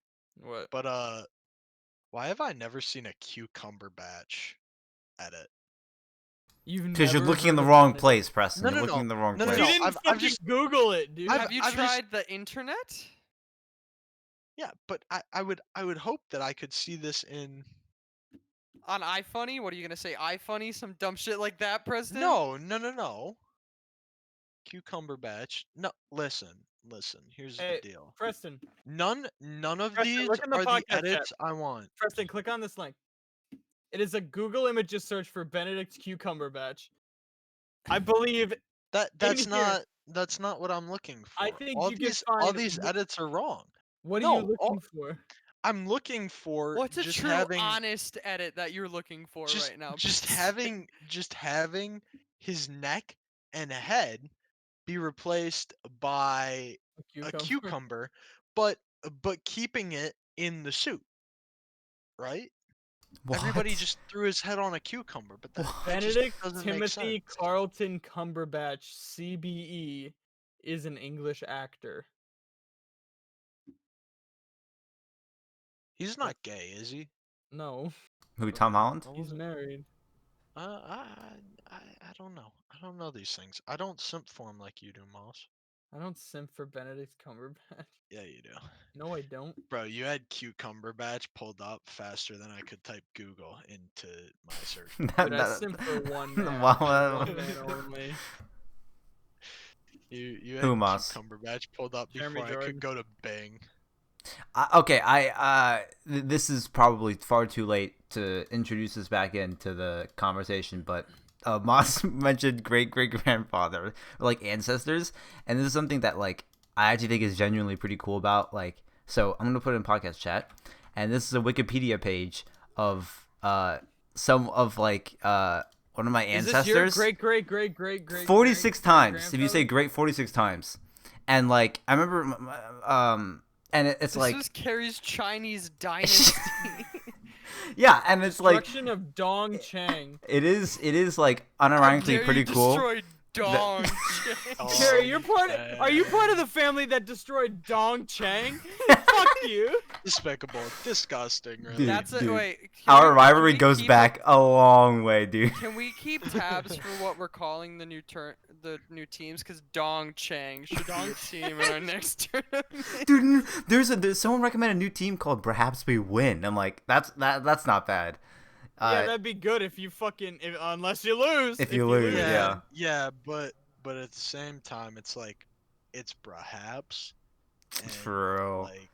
What? But why have I never seen a cucumber batch edit? You've Because you're never looking in heard the of wrong Benedict- place, Preston. No, You're no, looking in the wrong no, no, place. You no. didn't I've fucking just- Google it, dude. Have you I've just- tried the internet? Yeah, but I would hope that I could see this in. On iFunny? What are you going to say? iFunny? Some dumb shit like that, Preston? No. Cucumber batch. No, listen. Here's Hey, the deal. Preston, None of Preston, these look in the are the podcast chat. edits I want. Preston, click on this link. It is a Google Images search for Benedict Cumberbatch. I believe That's here. not what I'm looking for. I think all you can all find these edits are wrong. what are No, you looking for? I'm looking for What's a just true, having honest edit that you're looking for right now? just having his neck and head be replaced by a cucumber, but keeping it in the suit, right? What? Everybody just threw his head on a cucumber, but that just Benedict doesn't make Timothy sense. Carlton Cumberbatch, CBE, is an English actor. He's not gay, is he? No, Who? Tom Holland? he's married. I don't know. I don't know these things. I don't simp for him like you do, Moss. I don't simp for Benedict Cumberbatch. Yeah, you do. No, I don't. Bro, you had cucumber batch pulled up faster than I could type Google into my search. That- Dude, I simp for one man. Wow, One man only. You Who, had Moss? cucumber batch pulled up Jeremy before I Jordan. could go to Bing. Okay, this is probably far too late to introduce this back into the conversation, but Moss mentioned great grandfather, like ancestors, and this is something that like I actually think is genuinely pretty cool about like. So I'm gonna put it in podcast chat, and this is a Wikipedia page of some of like one of my ancestors. Is this your great 46 times. If you say great 46 times, and like I remember and it's This like was Cary's Chinese dynasty. yeah, and it's like Destruction of Dong Chang. it is like How dare unironically you pretty cool. destroy Dong. Carrie, you're part of, are you part of the family that destroyed Dong Chang? Fuck you. Despicable, disgusting, really. Dude. That's it. Wait. Our can rivalry we goes keep back a long way, dude. Can we keep tabs for what we're calling the new teams? Because Dong Chang should be a team in our next tournament. Dude, there's someone recommended a new team called Bruhaps We Win. I'm like, that's not bad. Yeah, that'd be good if you fucking unless you lose. If you lose, yeah. Yeah, but at the same time, it's like it's perhaps. Bro. Like,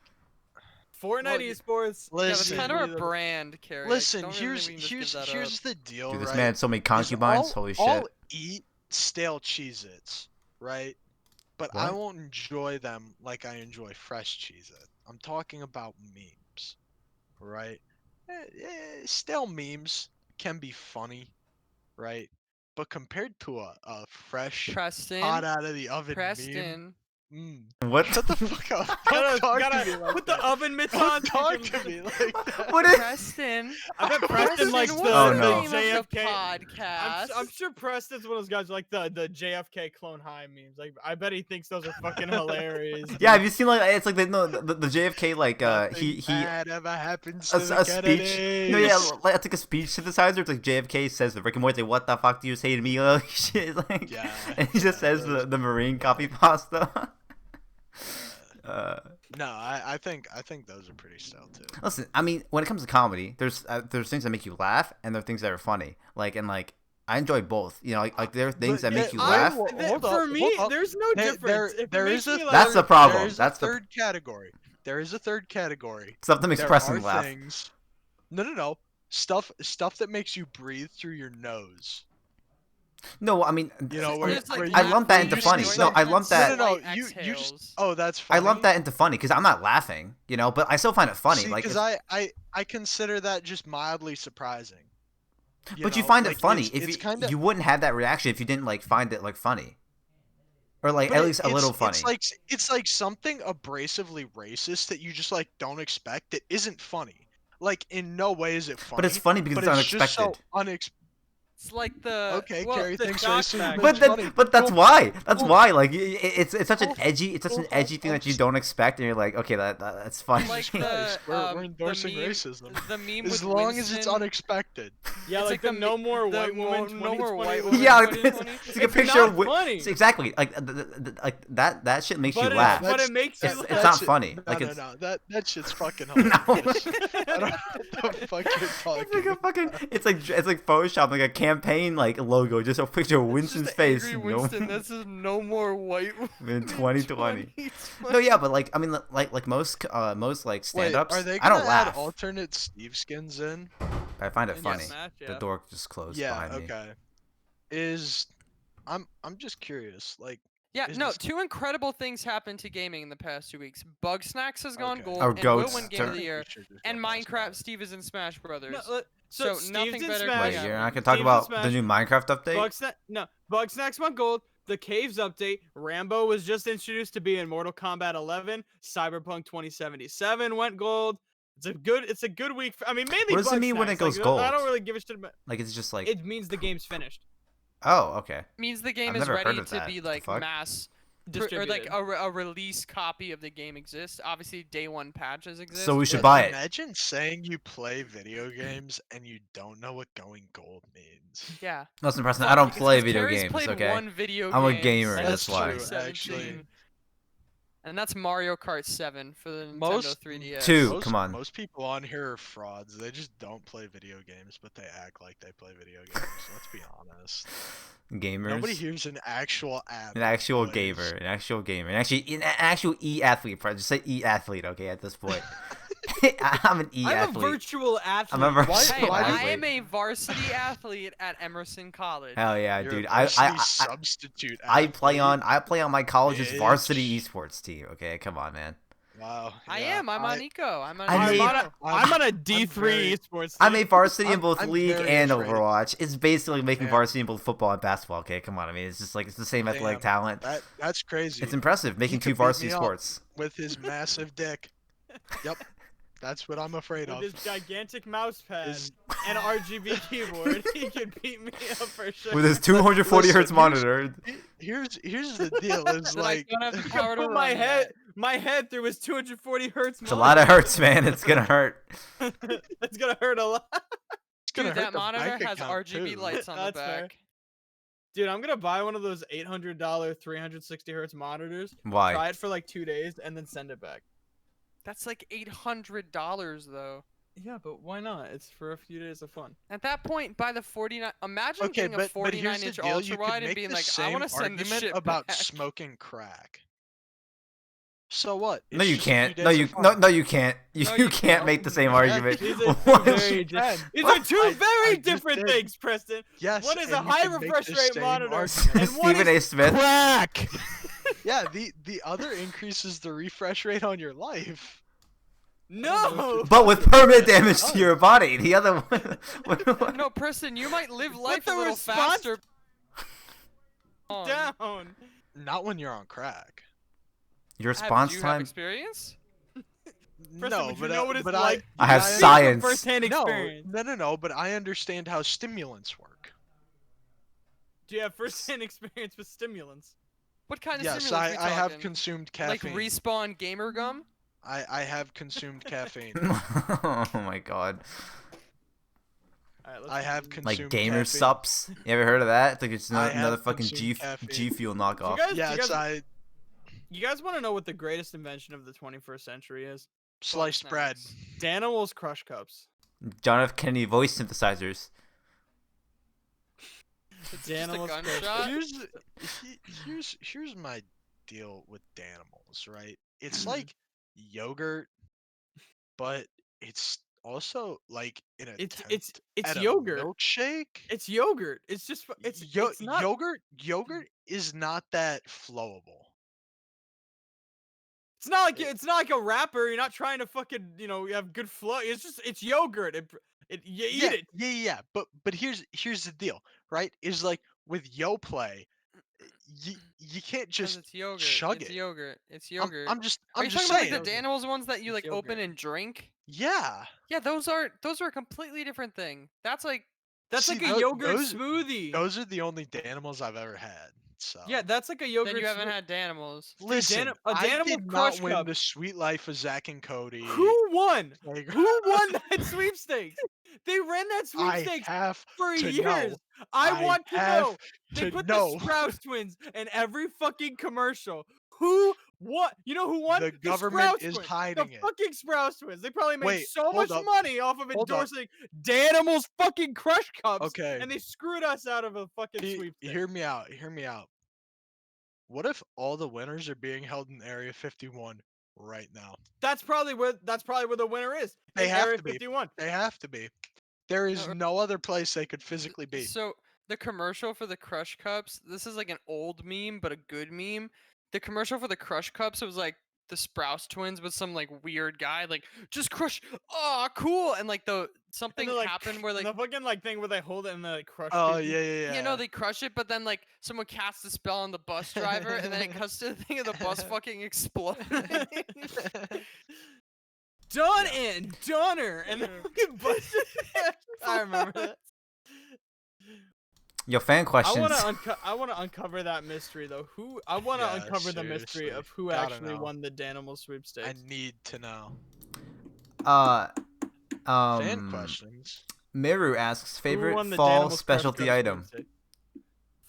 Fortnite Well, esports. Yeah, that's listen, kind of our brand, Carrie. listen. Don't really think we can just give that Here's up. the deal, Dude, this right? man had so many is concubines. Holy shit. I'll eat stale Cheez-Its, right? But I What? won't enjoy them like I enjoy fresh Cheez-It. I'm talking about memes, right? Stale memes can be funny, right? But compared to a fresh, Preston. hot out of the oven meme, Preston. What? Shut the fuck up. Don't talk to me like put that. the oven mitts on. Don't talk to me like that. What is? Preston. I bet Preston likes what's the, Oh, the no. name of the JFK. podcast? I'm sure Preston's one of those guys who like the JFK clone high memes. Like I bet he thinks those are fucking hilarious. Yeah, have you seen like it's like the JFK like Nothing he bad ever happens a, to the a speech. Kennedys. No, yeah, like it's like a speech synthesizer. It's like JFK says the Rick and Morty, "What the fuck do you say to me?" Like shit, like, Yeah, and he just says the marine copy pasta. No, I think those are pretty stout too. Listen, I mean, when it comes to comedy, there's things that make you laugh, and there are things that are funny. Like I enjoy both. You know, like there are things that make you laugh. For me, there's no difference. If it there makes is a me laugh- That's the problem. There is That's a the third category. There is a third category. stuff that makes There Preston are laugh. things. No. Stuff that makes you breathe through your nose. No, I mean, You know, There's, like, where I you- lump that where into you funny. see No, some- I lump that. No, Light you just. exhales. Oh, that's I funny. lump that into funny because I'm not laughing, you know, but I still find it funny. See, Like, because I consider that just mildly surprising. but know? you find it Like, funny. it's If kinda, you wouldn't have that reaction if you didn't like find it like funny, or like but at least a little funny. It's like something abrasively racist that you just like don't expect. It isn't funny. Like in no way is it funny. But it's funny because but it's just so unexpected. unexpected. It's like the Okay, well, Cary the thinks shock racism factor. is funny. But that's Cool. why. That's Cool. why. Like it's such an Cool. edgy Cool. thing that you don't expect, and you're like, okay, that's funny. like the Nice. We're the endorsing meme, racism. The meme As with long as it's Winston. unexpected. Yeah, It's like like the the no me- more the white woman. no more 2020 white woman. woman. yeah, like, 2020. it's like a It's picture not of Wi- funny. exactly like like that shit makes you laugh. But it makes It's you it's laugh. not funny. No, Like no, it's no. That shit's fucking No. hilarious. I don't know what the fuck you're talking It's like a about. fucking. It's like Photoshop, like a campaign like logo, just a picture of It's Winston's just face. angry Winston. This is no more white woman in 2020. 2020. No, yeah, but like I mean, like most like Wait, stand-ups, are they I don't gonna add laugh. alternate Steve skins in? I find it Yeah, funny. Smash, The yeah. door just closed Yeah. behind me. Okay. I'm just curious. Like, Yeah, Is no, this- two incredible things happened to gaming in the past 2 weeks. Bug Snacks has gone Okay. gold Oh, and goats. will win Game of Turn- the Year. And Minecraft Steve is in Smash Brothers. No, So Steve's nothing in better Smash. Wait, Yeah. you're not gonna talk Steve's about in the Smash. new Minecraft update? Bug Snacks went gold. The Caves update. Rambo was just introduced to be in Mortal Kombat 11. Cyberpunk 2077 went gold. It's a good week. I mean, mainly. What does it Bug mean when it Snacks. goes Like, I gold? don't really give a shit about. Like it's just like, It means the game's finished. oh, okay. Means the game I've is never heard ready of to that. be What the like fuck? mass or Distributed. like a release copy of the game exists. Obviously, day one patches exist. So we should but- buy it. Imagine saying you play video games and you don't know what going gold means. Yeah. Listen, Preston, Fuck, I don't it's play 'cause video Cary's games. played Okay. one video I'm a game gamer, since that's why. 2017. And that's Mario Kart 7 for the Nintendo Most- 3DS. Two. Come on. Most people on here are frauds. They just don't play video games, but they act like they play video games. Let's be honest. Gamers. Nobody here's an actual app. An actual plays. gamer, an actual actual e-athlete. Just say e-athlete, okay? At this point, I'm an I'm a e-athlete. virtual athlete. I'm a virtual Hey, Why do I we- am a varsity athlete at Emerson College. Hell yeah, You're dude! a I varsity I substitute. I play athlete. on my college's Bitch. varsity esports team. Okay, come on, man. Wow. I yeah, am. I'm on Eco. I'm on. I I'm made- on a D3 very- esports. I'm team. a varsity in both I'm League very and afraid. Overwatch. It's basically making Yeah. varsity in both football and basketball. Okay, come on. I mean, it's just like it's the same athletic Damn. talent. That's crazy. It's impressive making could two beat varsity me up. sports. With his massive dick. Yep. That's what I'm afraid With of. his gigantic mouse pad Is- and RGB keyboard, he could beat me up for sure. With his 240 Listen, hertz monitor. Here's the deal. Is That like I don't have I the could power to put run my head through his 240 hertz. It's a lot of hertz, man. It's gonna hurt. It's gonna hurt a lot. it's gonna Dude, hurt that the monitor bank has account, RGB too. lights on the That's fair. back. Dude, I'm gonna buy one of those $800 360 hertz monitors. Why? Try it for like 2 days and then send it back. That's like $800 though. Yeah, but why not? It's for a few days of fun. At that point, buy the 49. Imagine Okay, getting a but 49 here's the inch deal. ultra You could wide and make being the like, I same want to send this argument shit about back. smoking crack. So what? No, It's you just a few can't. days No, of you fun. no, you can't. You, No, you you can't can't. make the same Yeah, argument. These are two What? very You can. These are two I very just different did. things, Preston. Yes. One is a and you high can make refresh the rate same monitor, argument. and one Stephen is A. Smith. crack. Yeah, the other increases the refresh rate on your life. No. But with permanent damage to your body. The other one. No, Preston, you might live life the a little response faster. Down. Not when you're on crack. Your response Do you have time. experience? Preston, No, would you but know what it's but like? I have I- science. First-hand No, experience. no. But I understand how stimulants work. Do you have first-hand experience with stimulants? What kind of Yes, stimulants we I have talking? consumed Like caffeine. Respawn Gamer Gum? I have consumed caffeine. Oh my god. All right, let's I have continue. Like consumed gamer caffeine. sups. You ever heard of that? It's like it's I another have fucking consumed caffeine. G Fuel Do you knockoff. guys, Yes, you guys want to know what the greatest invention of the 21st century is? sliced bread. Snacks. Danimals Crush Cups. John F. Kennedy voice synthesizers. It's just a Danimals Crush gunshot. Here's my deal with Danimals, right? It's Mm-hmm. like yogurt, but it's also like an It's attempt at a yogurt. milkshake. It's yogurt. It's just it's not. Yogurt is not that flowable. It's not like a wrapper. You're not trying to fucking you have good flow. It's yogurt. You eat it. Yeah. But here's the deal, right? Is like with YoPlay, you can't 'Cause just it's yogurt. chug It's it. yogurt. It's yogurt. I'm just Are you just talking saying. about like the Danimals ones that you It's like open yogurt. and drink? Yeah. Yeah, those are a completely different thing. That's like That's See, like a tho- yogurt those- smoothie. Those are the only Danimals I've ever had. So Yeah, that's like a yogurt. then you haven't had Danimals. listen, A I Danimal did Crush not win Cup. the sweet life of Zach and Cody. Who won? Like, Who won that sweepstakes? They ran that I sweepstakes have for to years. know. I want to have know. They to put know. the Sprouse twins in every fucking commercial. Who won? You know who won? The government Sprouse is twins. hiding the it. fucking Sprouse twins. They probably made Wait, so hold much up. money off of Hold up. endorsing Danimals fucking Crush Cups. Okay. And they screwed us out of a fucking sweepstakes. Hear me out. Hear me out. What if all the winners are being held in Area 51 right now? That's probably where the winner is. They in have Area to be. 51. They have to be. There is no other place they could physically be. So the commercial for the Crush Cups, this is like an old meme, but a good meme. The commercial for the Crush Cups, it was like the Sprouse twins with some like weird guy, like just crush. Oh, cool! And like something And then, happened where like the fucking thing where they hold it and they like crush Oh it. yeah. you know they crush it, but then like someone casts a spell on the bus driver, and then it cuts to the thing of the bus fucking exploding. Done and Donner and then fucking busted. I remember that. Yo, fan I questions. want to uncover that mystery though. Who I want to Yeah, uncover the mystery seriously. of who Gotta actually know. won the Danimal sweepstakes. I need to know. Fan Fan questions. Miru asks Who favorite won the fall Danimals Crush specialty Cup item. sweepstakes?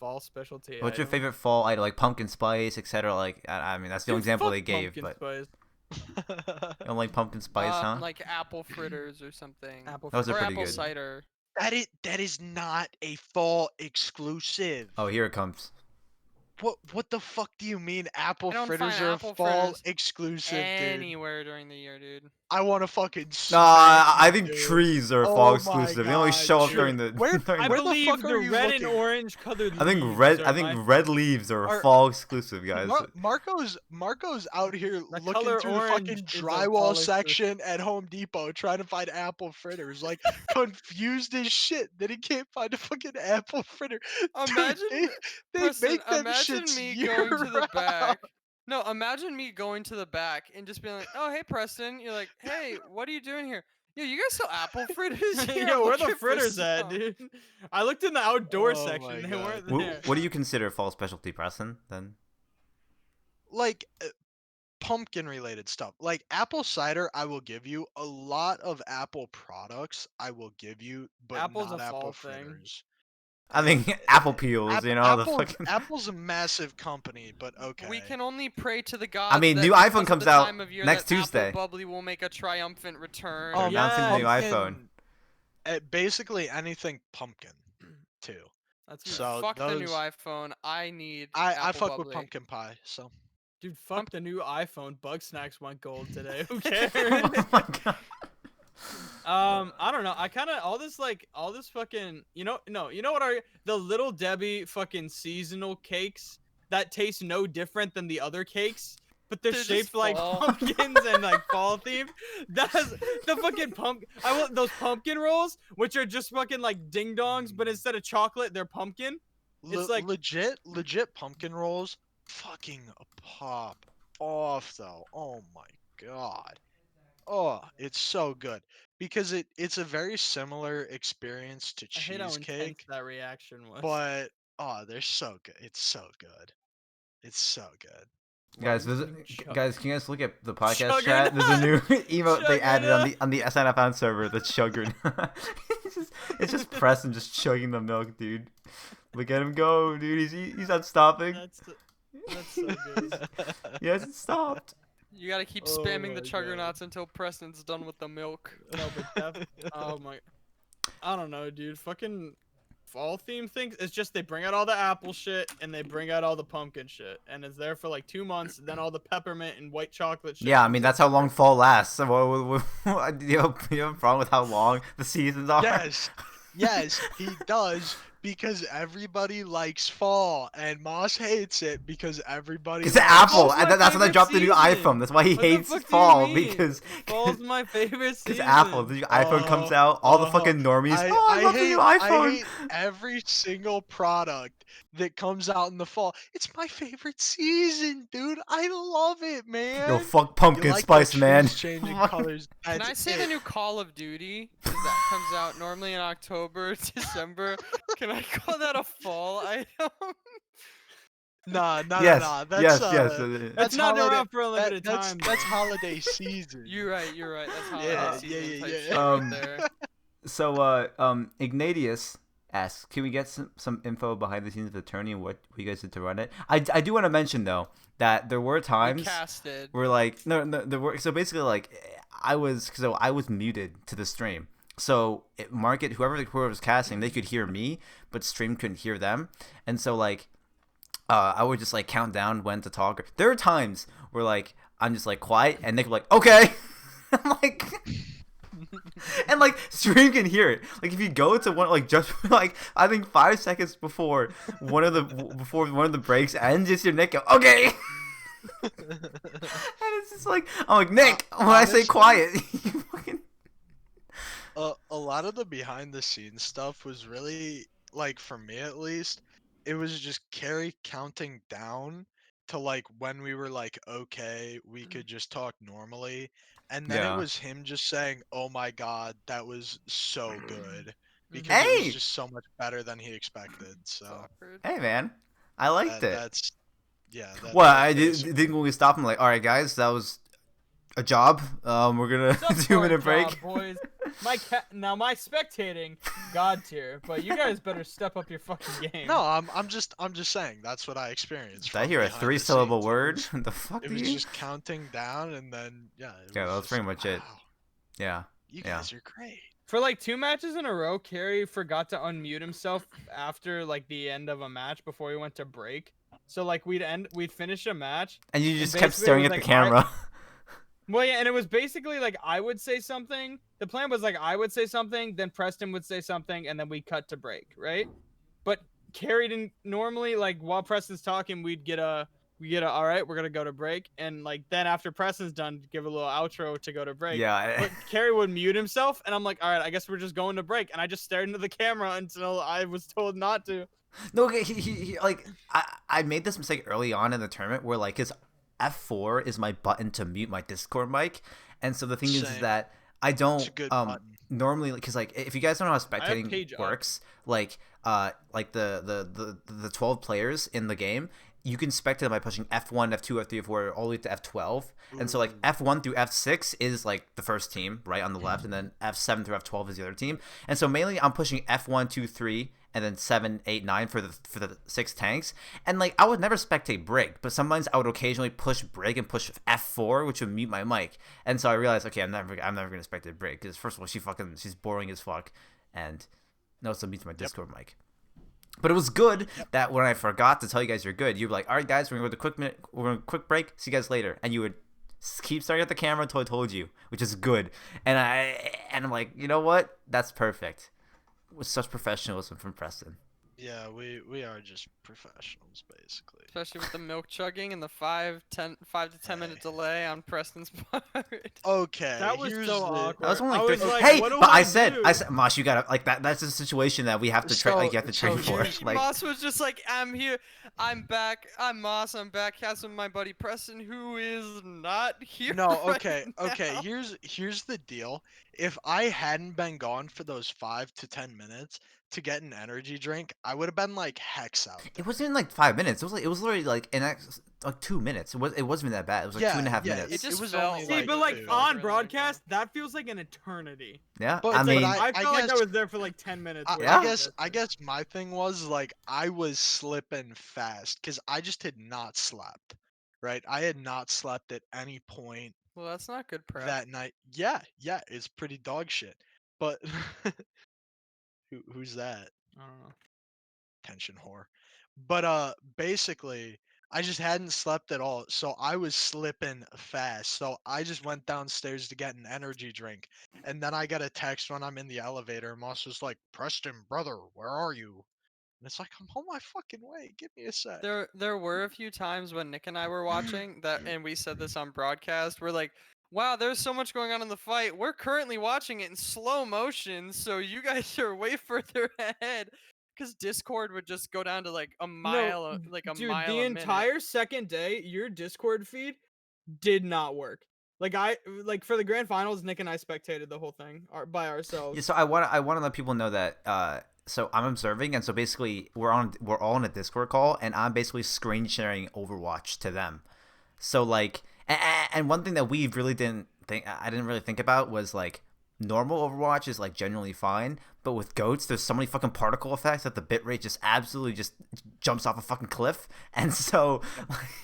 Fall specialty. What's your item? favorite fall item? Like pumpkin spice, etc. Like I mean, that's the only Dude, example fuck they gave. pumpkin But spice. you don't like pumpkin spice, huh? Like apple fritters or something. Apple Those are or pretty apple good. cider. That is not a fall exclusive. Oh, here it comes. What the fuck do you mean apple I don't fritters find are a apple fall fritters exclusive, dude? Anywhere during the year, dude. I want to fucking. No, smack I you, think dude. trees are Oh fall my exclusive. They only God, show up dude. during the. Where- during I the- the believe fuck the are you red and looking? orange colored. I think leaves red. are I think my- red leaves are Are- fall exclusive, guys. Marco's out here The looking color through the orange fucking is a drywall fall section at Home Depot trying to find apple fritters, like confused as shit that he can't find a fucking apple fritter. Dude, Imagine, they Preston, make them imagine shits me year going to the round. back. No, imagine me going to the back and just being like, "Oh, hey, Preston." You're like, "Hey, what are you doing here?" Yo, you guys sell apple fritters here? Yo, I'm where the looking for fritters at, some." dude? I looked in the outdoor Oh my section. They God. weren't What, there. what do you consider fall specialty, Preston? Then Like pumpkin related stuff, like apple cider. I will give you a lot of apple products. I will give you, but Apple's not a fall apple thing. fritters. I think apple peels. You know the fucking. Apple's a massive company, but okay. We can only pray to the gods. mean, that new because iPhone of comes the out time of year next that Tuesday. Apple Bubbly will make a triumphant return. They're announcing the new yes. iPhone. Basically anything pumpkin, too. That's good. So Fuck the new those- iPhone. I need. I Apple fuck Bubbly. with pumpkin pie, so. Dude, fuck the new iPhone. Bug Snacks went gold today. Who cares? Oh my god. I don't know. I kind of all this fucking you know what are the Little Debbie fucking seasonal cakes that taste no different than the other cakes, but they're They're just shaped like fall. pumpkins and like fall themed. That's the fucking I want those pumpkin rolls, which are just fucking like ding dongs, but instead of chocolate, they're pumpkin. It's like- legit pumpkin rolls, fucking a pop. off though. Oh my god. Oh, it's so good because it's a very similar experience to I hate how intense cheesecake, that reaction was. but oh, they're so good. It's so good. It's so good. Guys, Lightning chug. guys, can you guys look at the podcast chat? There's a new emote they added on the SNFN server. The chugger. it's just Preston just chugging the milk, dude. Look at him go, dude. He's not stopping. That's so good. He hasn't stopped. You gotta keep Oh spamming the my chuggernauts until Preston's done with the milk. No, but oh my, I don't know, dude. Fucking fall theme things. It's just they bring out all the apple shit and they bring out all the pumpkin shit, and it's there for like 2 months. Then all the peppermint and white chocolate shit. Yeah, I mean that's how long fall lasts. So, do you have a problem with how long the seasons are? Yes, he does because everybody likes fall, and Moss hates it because everybody. It's likes Apple. Fall's my That's when they favorite dropped the new season. iPhone. That's why he What the hates fuck do you fall mean? because Fall's my favorite season. Apple. The new iPhone comes out. All the fucking normies. I love the new I iPhone. hate every single product that comes out in the fall. It's my favorite season, dude. I love it, man. Yo, fuck You pumpkin like spice, the man. trees changing colors. Can That's I say it. the new Call of Duty? 'Cause that comes out normally in October, December. Can I call that a fall item? Nah. Yes, That's yes. That's not holiday- around for a limited that's, time. That's holiday season. You're right. That's how Yeah, season type yeah. shit right there. So, Ignatius asks, can we get some info behind the scenes of the tourney and what you guys did to run it? I do want to mention though that there were times Casted. where like no there were, so basically like I was muted to the stream. So Marc, whoever was casting, they could hear me, but stream couldn't hear them, and so like I would just like count down when to talk. There are times where like I'm just like quiet and they could be like okay, I'm like. And like stream can hear it. Like if you go to one like just like I think 5 seconds before one of the breaks ends, just your Nick go okay. And it's just like I'm like Nick when honestly, I say quiet. You fucking... A lot of the behind the scenes stuff was really like for me at least. It was just Cary counting down to like when we were like okay, we could just talk normally. And then Yeah. it was him just saying, "Oh my god, that was so good," because it Hey! was just so much better than he expected. So Awkward. Hey man, I liked it. that's yeah. Well, that's I basically- didn't when we stop. I'm like, all right, guys, that was a job. We're gonna It's a 2 minute fun job, break. boys. My my spectating god tier, but you guys better step up your fucking game. No, I'm just saying that's what I experienced. Did I from hear a behind the 3-syllable scenes. word? The fuck? It do was you? just counting down, and then yeah. Yeah, that was just, pretty much it. wow, Yeah. You Yeah. guys are great. For like 2 matches in a row, Cary forgot to unmute himself after like the end of a match before he went to break. So like we'd finish a match. And you And just kept basically it staring was at the like, camera. Well, yeah, and it was basically like I would say something. The plan was like I would say something, then Preston would say something, and then we cut to break, right? But Cary didn't normally like while Preston's talking, we get a all right, we're gonna go to break, and like then after Preston's done, give a little outro to go to break. Yeah. But Cary would mute himself, and I'm like, all right, I guess we're just going to break, and I just stared into the camera until I was told not to. No, okay, he like I made this mistake early on in the tournament where like his F4 is my button to mute my Discord mic, and so the thing is Same. that I don't It's a good button. normally because like if you guys don't know how page spectating up. works, like the 12 players in the game, you can spectate by pushing F1, F2, F3, F4 all the way to F12. And so like F1 through F6 is like the first team right on the left, and then F7 through F12 is the other team. And so mainly I'm pushing F1, 2, 3, and then 7, 8, 9 for the 6 tanks. And like I would never spectate break, but sometimes I would occasionally push break and push F4, which would mute my mic. And so I realized, okay, I'm never gonna spectate break because first of all she's boring as fuck, and no, it mutes my Discord mic. But it was good that when I forgot to tell you guys you're good, you were like, all right, guys, we're going to go to we're going to quick break. See you guys later. And you would keep staring at the camera until I told you, which is good. And I'm like, you know what? That's perfect. With such professionalism from Preston. Yeah, we are just professionals, basically. Especially with the milk chugging and the 5 to 10 minute delay on Preston's part. Okay, That was here's so the. awkward. I was only I like, was like, hey, what do but I I said, do? Mosh, you gotta like that. That's a situation that we have to train. Like you have to train for. here's- Like, Moss was just like, I'm here, I'm back, I'm Moss, I'm back, casting with my buddy Preston, who is not here. No, right okay, okay. now. Here's the deal. If I hadn't been gone for those 5 to 10 minutes to get an energy drink, I would have been like hex out it there. wasn't even like 5 minutes. It was literally like like 2 minutes. It wasn't even that bad. It was like Yeah, 2.5 yeah, minutes. It just was felt only See, like but like two. on Really broadcast, that feels like an eternity. Yeah, But- I It's mean, like, I I felt like I guess- was there for like 10 minutes. I, waiting Yeah. to guess get I there. guess my thing was like I was slipping fast because I just had not slept. Right, I had not slept at any point Well, that's not good prep. that night. Yeah, it's pretty dog shit. But who's that? I don't know. Pension whore. But basically I just hadn't slept at all, so I was slipping fast. So I just went downstairs to get an energy drink. And then I got a text when I'm in the elevator. Moss was like, Preston, brother, where are you? And it's like, I'm on my fucking way. Give me a sec. There were a few times when Nick and I were watching that, and we said this on broadcast. We're like, "Wow, there's so much going on in the fight. We're currently watching it in slow motion, so you guys are way further ahead." Because Discord would just go down to like a mile, like a Dude, mile the a minute. entire second day, your Discord feed did not work. Like for the grand finals, Nick and I spectated the whole thing by ourselves. yeah, so I want to let people know that so I'm observing, and so basically we're all in a Discord call, and I'm basically screen sharing Overwatch to them. So like, and one thing that we really I didn't really think about was like normal Overwatch is like generally fine, but with goats there's so many fucking particle effects that the bitrate just absolutely just jumps off a fucking cliff, and so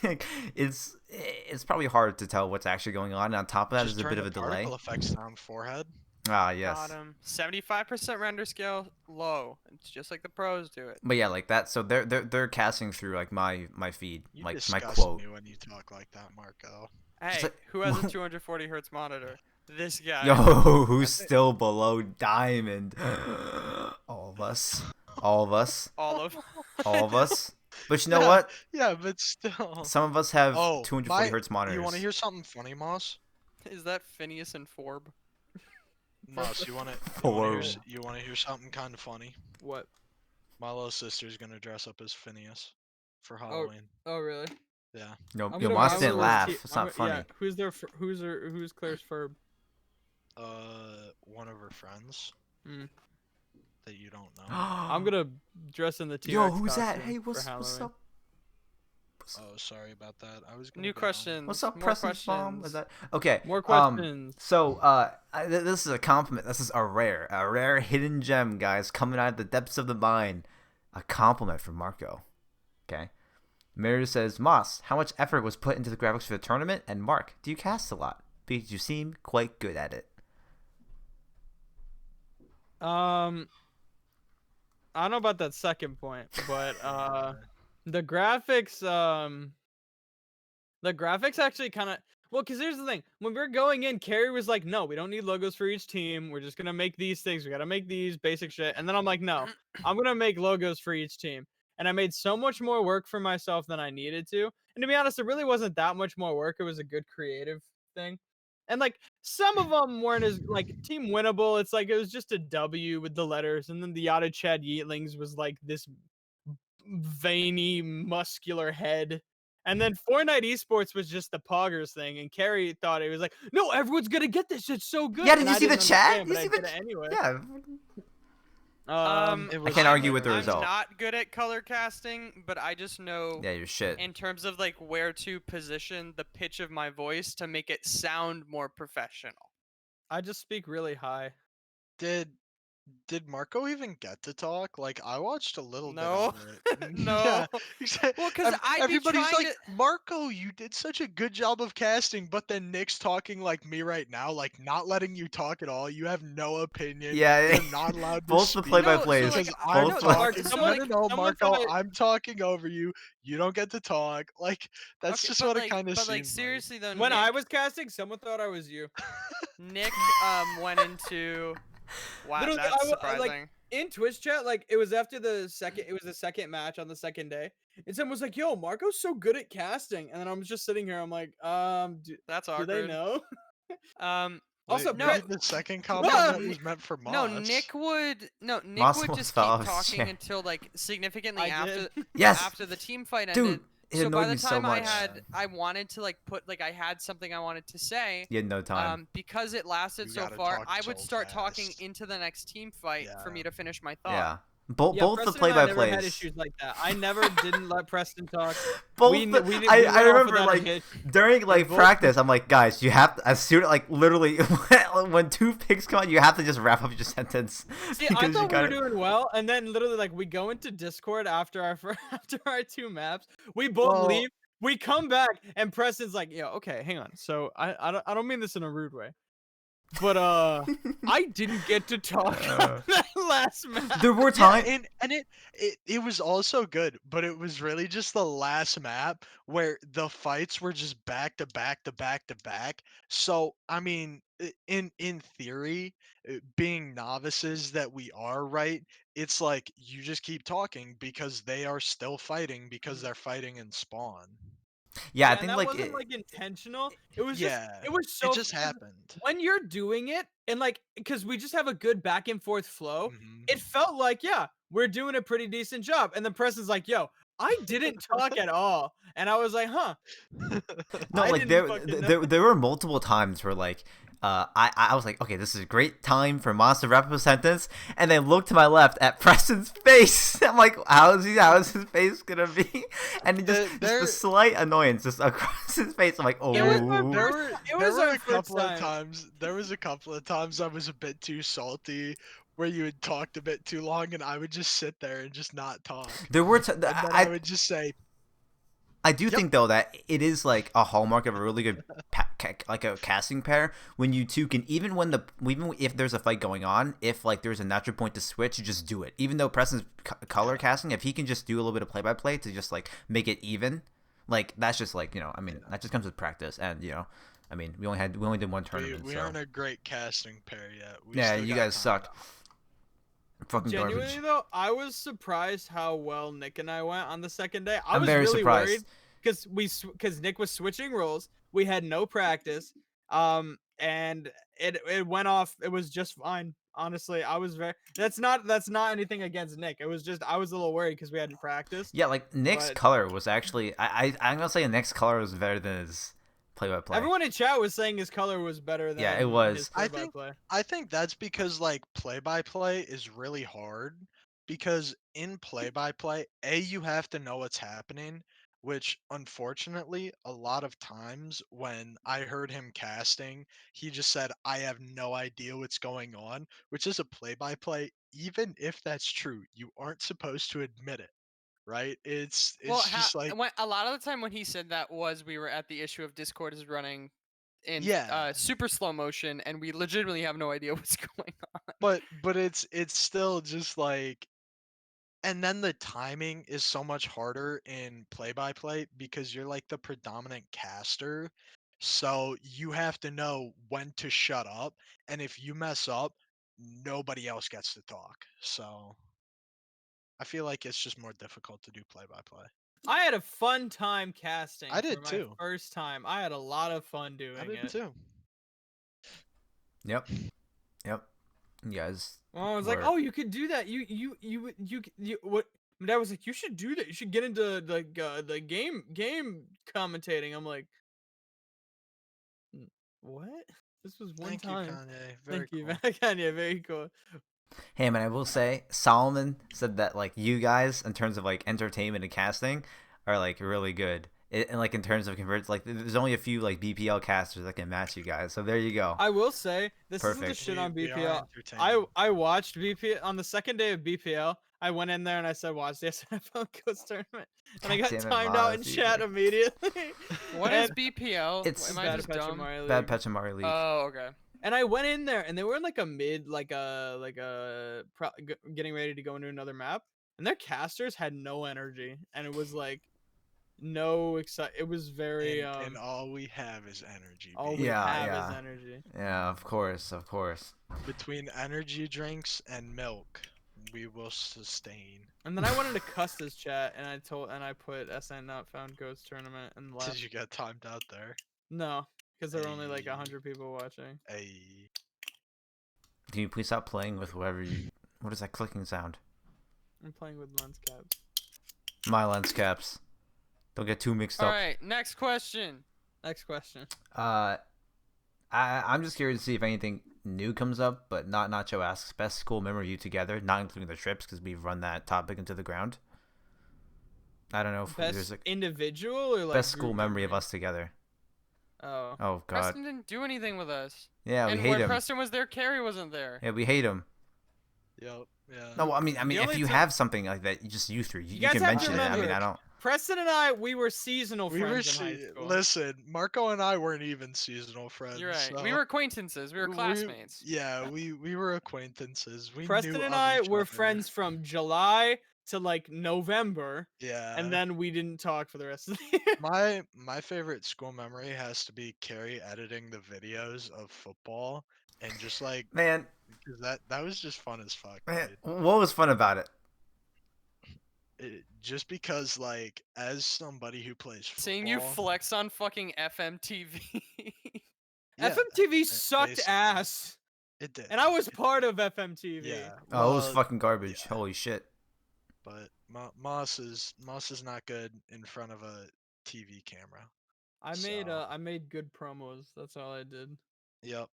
like it's probably hard to tell what's actually going on. And on top of that, Just there's a turn bit of the a delay. particle effects down forehead. Ah, yes. Got him. 75% render scale low. It's just like the pros do it. But yeah, like that. So they're casting through like my feed, You like my disgust quote. me when you talk like that, Marco. Hey, like- who has a 240 hertz monitor? This guy. Yo, who's still below diamond? All of us. All of us. All of. All of us. But you know Yeah, what? Yeah, but still. Some of us have Oh, 240 hertz monitors. You want to hear something funny, Moss? Is that Phineas and Forb? Moss, you want to Forb. you want to hear something kind of funny? What? My little sister's gonna dress up as Phineas for Halloween. Oh, really? Yeah. No, I'm yo, gonna Moss buy didn't one of those laugh. t- It's not I'm- funny. Yeah, who's Claire's Ferb? One of her friends Mm. that you don't know. I'm gonna dress in the T-Rex Yo, who's that? costume Hey, for what's Halloween. up? Oh, sorry about that. I was gonna New get on- questions. What's up, More Preston's mom? questions. Is that okay? More questions. So, this is a compliment. This is a rare hidden gem, guys, coming out of the depths of the mine. A compliment from Marco. Okay. Meredith says, Moss, how much effort was put into the graphics for the tournament? And Mark, do you cast a lot? Because you seem quite good at it. I don't know about that second point, but the graphics actually kind of because here's the thing: when we were going in, Cary was like, "No, we don't need logos for each team. We're just gonna make these things. We gotta make these basic shit." And then I'm like, "No, I'm gonna make logos for each team." And I made so much more work for myself than I needed to. And to be honest, it really wasn't that much more work. It was a good creative thing. And like some of them weren't as like team winnable. It's like it was just a W with the letters, and then the Yada Chad Yeatlings was like this veiny, muscular head. And then Fortnite Esports was just the poggers thing, and Cary thought it was like, no, everyone's gonna get this. It's so good. Yeah, did And you I see the didn't chat? understand, You but I see the did it anyway. Yeah. It I was can't argue with the I'm result. not good at color casting, but I just know Yeah, you're shit. in terms of like where to position the pitch of my voice to make it sound more professional. I just speak really high. Did Marco even get to talk? Like I watched a little No. bit of it. No. Yeah, exactly. Well, 'cause I'd be everybody's trying like, Marco, you did such a good job of casting, but then Nick's talking like me right now, like not letting you talk at all. You have no opinion. Yeah, You're not allowed to both the speak. play-by-plays. No, so, like, Because I I'm both know, talking. someone- No, someone Marco, thought I'm talking over you. You don't get to talk. Like that's Okay, just but what like, it kind of but seems like seriously though, When Nick, I was casting, someone thought I was you. Nick went into wow, Literally, that's I surprising. in Twitch chat, like it was after the second match on the second day, and someone was like, "Yo, Marco's so good at casting," and then I'm just sitting here, I'm like, That's do they awkward. know? Um, Also, Wait, no, maybe the second no, comment that Ni- was meant for no, Moss. Nick Moss would almost just fell keep off his talking chair. until like significantly I did. Yes, after the team fight dude, ended. it So by annoyed the me so time much. I wanted to like put like I had something I wanted to say. You had no time. Because it lasted You so gotta far, talk I would so start talking fast. into the next team fight for Yeah. me to finish my thought. Yeah, both Yeah, both the Preston and I never had play-by-plays. issues like that. I never didn't let Preston talk. Both We the, went I off remember without a like hitch. during like both- practice, I'm like, guys, you have to, as soon like literally when two picks come out, you have to just wrap up your sentence. See, I because you thought we were gotta- doing well, and then literally like we go into Discord after our after our two maps. We both Well- leave. We come back, and Preston's like, "Yo, okay, hang on. So I don't mean this in a rude way, but I didn't get to talk on that last map." There were Yeah, times. and it was also good, but it was really just the last map where the fights were just back to back to back to back. So I mean, in theory, being novices that we are, right? It's like you just keep talking because they are still fighting because they're fighting in spawn. Yeah, I and think that like wasn't like intentional. It was just Yeah, it was so it just happened. when you're doing it and like because we just have a good back and forth flow. Mhm. It felt like we're doing a pretty decent job, and the Preston's like, "Yo, I didn't talk at all," and I was like, "Huh." no, I like didn't fucking know. there were multiple times where like I was like, okay, this is a great time for Moss to wrap up a sentence, and then look to my left at Preston's face. I'm like, how is his face gonna be? And just the slight annoyance just across his face. I'm like, oh. It was my There first- were, it there was were our a first couple of time. times. There was a couple of times I was a bit too salty, where you had talked a bit too long, and I would just sit there and just not talk. There were And then I would just say, I do think though that it is like a hallmark of a really good like a casting pair when you two can even if there's a fight going on, if like there's a natural point to switch, you just do it. Even though Preston's color casting, if he can just do a little bit of play-by-play to just like make it even, like that's just like I mean that just comes with practice, and I mean we only did one tournament. we so. aren't a great casting pair yet. We Yeah, still you got guys time. suck. Fucking Genuinely garbage. though, I was surprised how well Nick and I went on the second day. I I'm was very really surprised. worried because Nick was switching roles. We had no practice, and it went off. It was just fine. Honestly, I was very. That's not anything against Nick. It was just I was a little worried because we hadn't practiced. Yeah, like Nick's But- color was actually I'm gonna say Nick's color was better than his play-by-play. Everyone in chat was saying his color was better than Yeah, it was. his I think- play-by-play. I think that's because like play-by-play is really hard because in play-by-play, you have to know what's happening, which unfortunately a lot of times when I heard him casting, he just said I have no idea what's going on, which is a play-by-play. Even if that's true, you aren't supposed to admit it, right? It's just like a lot of the time when he said that was we were at the issue of Discord is running in Yeah. super slow motion, and we legitimately have no idea what's going on. but it's still just like, and then the timing is so much harder in play-by-play because you're like the predominant caster, so you have to know when to shut up, and if you mess up, nobody else gets to talk. So I feel like it's just more difficult to do play-by-play. I had a fun time casting. I did for my too. First time, I had a lot of fun doing I did it. too. Yep. You guys. Well, I was like, were- "Oh, you could do that. You what?" My dad was like, "You should do that. You should get into the game commentating." I'm like, "What?" This was one Thank you, time. Kanye. Very Thank you, cool. Kanye. Very cool. Hey man, I will say Solomon said that like you guys in terms of like entertainment and casting are like really good. And like in terms of converts, like there's only a few like BPL casters that can match you guys. So there you go. I will say this isn't Perfect. the shit on We are BPL. entertaining. I watched BPL on the second day of BPL. I went in there and I said, "Watch the SNFL Ghost Tournament," and I God got damn it, timed out in Maz, chat you- immediately. What is And- BPL? It's Am I Bad just Apache dumb? Mario Bad League. Pechamari League. Oh, okay. And I went in there, and they were in like a mid, getting ready to go into another map, and their casters had no energy, and it was like no excite. It was very and all we have is energy. all baby. we Yeah, have yeah. is energy. Yeah, of course. Between energy drinks and milk, we will sustain. And then I wanted to cuss this chat, and I put SN not found ghost tournament and left. Did you get timed out there? No, because there were only like Hey. 100 people watching. Hey. Can you please stop playing with whoever you? What is that clicking sound? I'm playing with lens caps. My lens caps. Don't get too mixed All up. right, next question. Next question. I'm just curious to see if anything new comes up, but not Nacho asks best school memory you together, not including the trips because we've run that topic into the ground. I don't know if there's Best a individual or like best school group memory of us together. Oh. Oh God. Preston didn't do anything with us. Yeah, we and hate when him. Preston was there, Cary wasn't there. Yeah, we hate him. Yep. Yeah. No, I mean, The if only you ti- have something like that, you just you three, you guys can have to mention it. I mean, remember- I don't. Preston and I, we were seasonal We were friends in high school. listen, Marco and I weren't even seasonal friends. You're right. We so were acquaintances. We were classmates. Yeah, we were acquaintances. We Preston knew and of I each were other. friends from July to like November, Yeah. and then we didn't talk for the rest of the year. My favorite school memory has to be Cary editing the videos of football and just like Man, because that was just fun as fuck. man, Dude. what was fun about it? Just because like as somebody who plays football, Seeing you flex on fucking FMTV. yeah, FMTV sucked basically. ass, it did. and I was part of FMTV. Yeah. Oh, it was well, fucking garbage. yeah. Holy shit. But Moss is not good in front of a TV camera. I made good promos. That's all I did. Yep.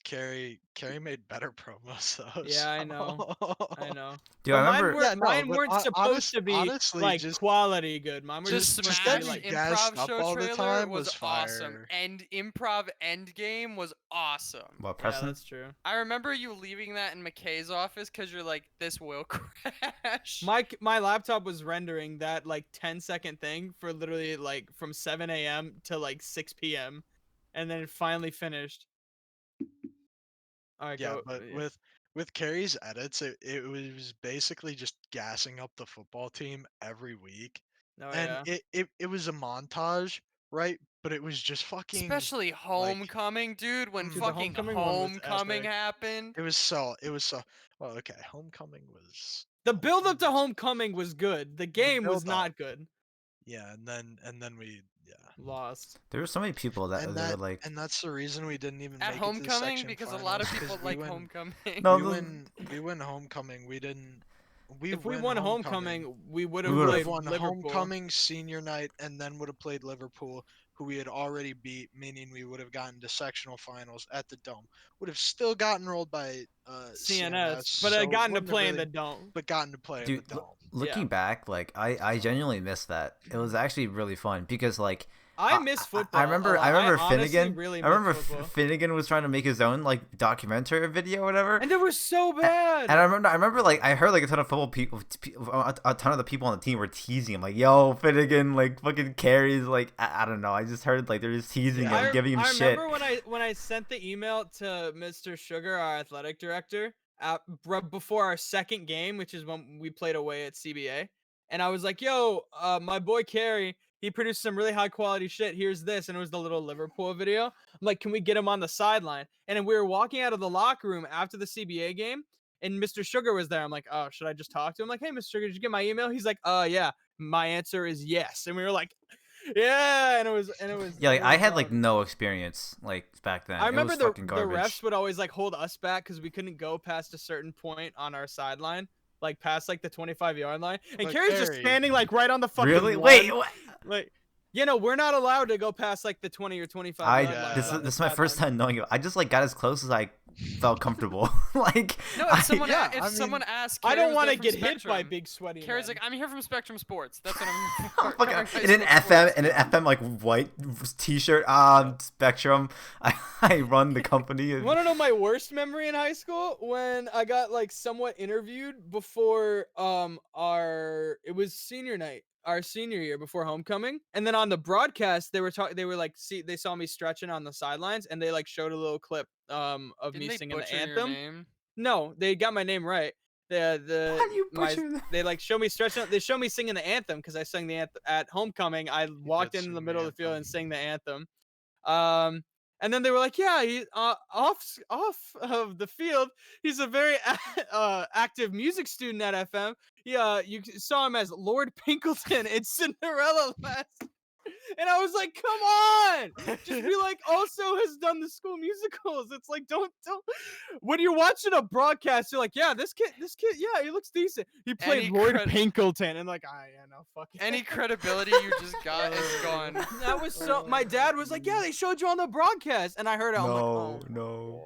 Cary made better promos though. Yeah, I know. so- I know. Dude, But I mine remember. were, Yeah, no, mine but weren't supposed to be honestly, like just- quality good. Mine were The just just Smash getting like gassed improv up show all the trailer time was was awesome, fire. and improv Endgame was awesome. What, yeah, Preston? that's true. I remember you leaving that in McKay's office because you're like, this will crash. My laptop was rendering that like 10-second thing for literally like from 7 a.m. to like 6 p.m. and then it finally finished. All right, Yeah, go. but with Cary's edits, it was basically just gassing up the football team every week, Oh and yeah. it was a montage, right? But it was just fucking. Especially Homecoming, dude, when Dude, the fucking Homecoming one was Homecoming epic. happened. It was so. Well, okay. Homecoming was. The build up to was- Homecoming was good. The game was build-up. not good. Yeah, and then we Lost. There were so many people that and they were like. and that's the reason we didn't even At make it to the Homecoming, section because a lot of finals, people 'cause we like win- Homecoming. No, we win Homecoming. We didn't. If we won Homecoming, we would have We would've played won Liverpool. Homecoming, senior night, and then would have played Liverpool, who we had already beat, meaning we would have gotten to sectional finals at the Dome. Would have still gotten rolled by CNS, but so I gotten to wouldn't have play in really- the dome. But gotten to play Dude, in the Dome. looking back, like I genuinely missed that. It was actually really fun because like I miss football. I remember a lot. Finnegan. honestly really I remember miss football. Finnegan was trying to make his own like documentary video or whatever. And they were so bad. And I remember like I heard like a ton of football people, a ton of the people on the team were teasing him like, "Yo, Finnegan, like fucking carries." Like I don't know. I just heard like they're just teasing Yeah. him, giving him I shit. remember when I sent the email to Mr. Sugar, our athletic director, before our second game, which is when we played away at CBA, and I was like, "Yo, my boy Cary, he produced some really high quality shit. Here's this," and it was the little Liverpool video. I'm like, "Can we get him on the sideline?" And then we were walking out of the locker room after the CBA game, and Mr. Sugar was there. I'm like, "Oh, should I just talk to him?" Like, "Hey, Mr. Sugar, did you get my email?" He's like, "Yeah." My answer is yes, and we were like, "Yeah," and it was Yeah, like it I was had like fun. no experience like back then. I remember it was the fucking garbage. refs would always like hold us back because we couldn't go past a certain point on our sideline, like past like the 25-yard line. And But Cary's just Cary- standing like right on the fucking Really? one. Wait, what? Like, we're not allowed to go past like the 20 or 25 I yard line. this on the is my first sideline. time knowing it. I just like got as close as I felt comfortable. Like No, I- if someone yeah, if I someone mean, asks, I Cary don't was want there to from get hit by Spectrum. big sweaty Cary's men. like, I'm here from Spectrum Sports. That's what I'm. Fucking- covering high in an school FM sports." in an FM like white t-shirt Spectrum. I run the company. You want to know my worst memory in high school? When I got like somewhat interviewed before it was senior night, our senior year before homecoming, and then on the broadcast they were they saw me stretching on the sidelines, and they like showed a little clip of Didn't me they singing the butcher your anthem. name? No, they got my name right. How do you butcher that? They like show me stretching. They show me singing the anthem because I sang the anthem at homecoming. I walked did in the sing middle the of the field anthem. and sang the anthem. And then they were like, yeah, he off of the field, he's a very active music student at FM. Yeah, you saw him as Lord Pinkleton in Cinderella last. And I was like, come on, just be like, also has done the school musicals. It's like, don't. When you're watching a broadcast, you're like, yeah, this kid, yeah, he looks decent. He played Any Lord cred- Pinkleton, and like, yeah, no, fuck it. Any credibility you just got is gone. That was so. My dad was like, yeah, they showed you on the broadcast, and I heard it. I'm like, oh, no.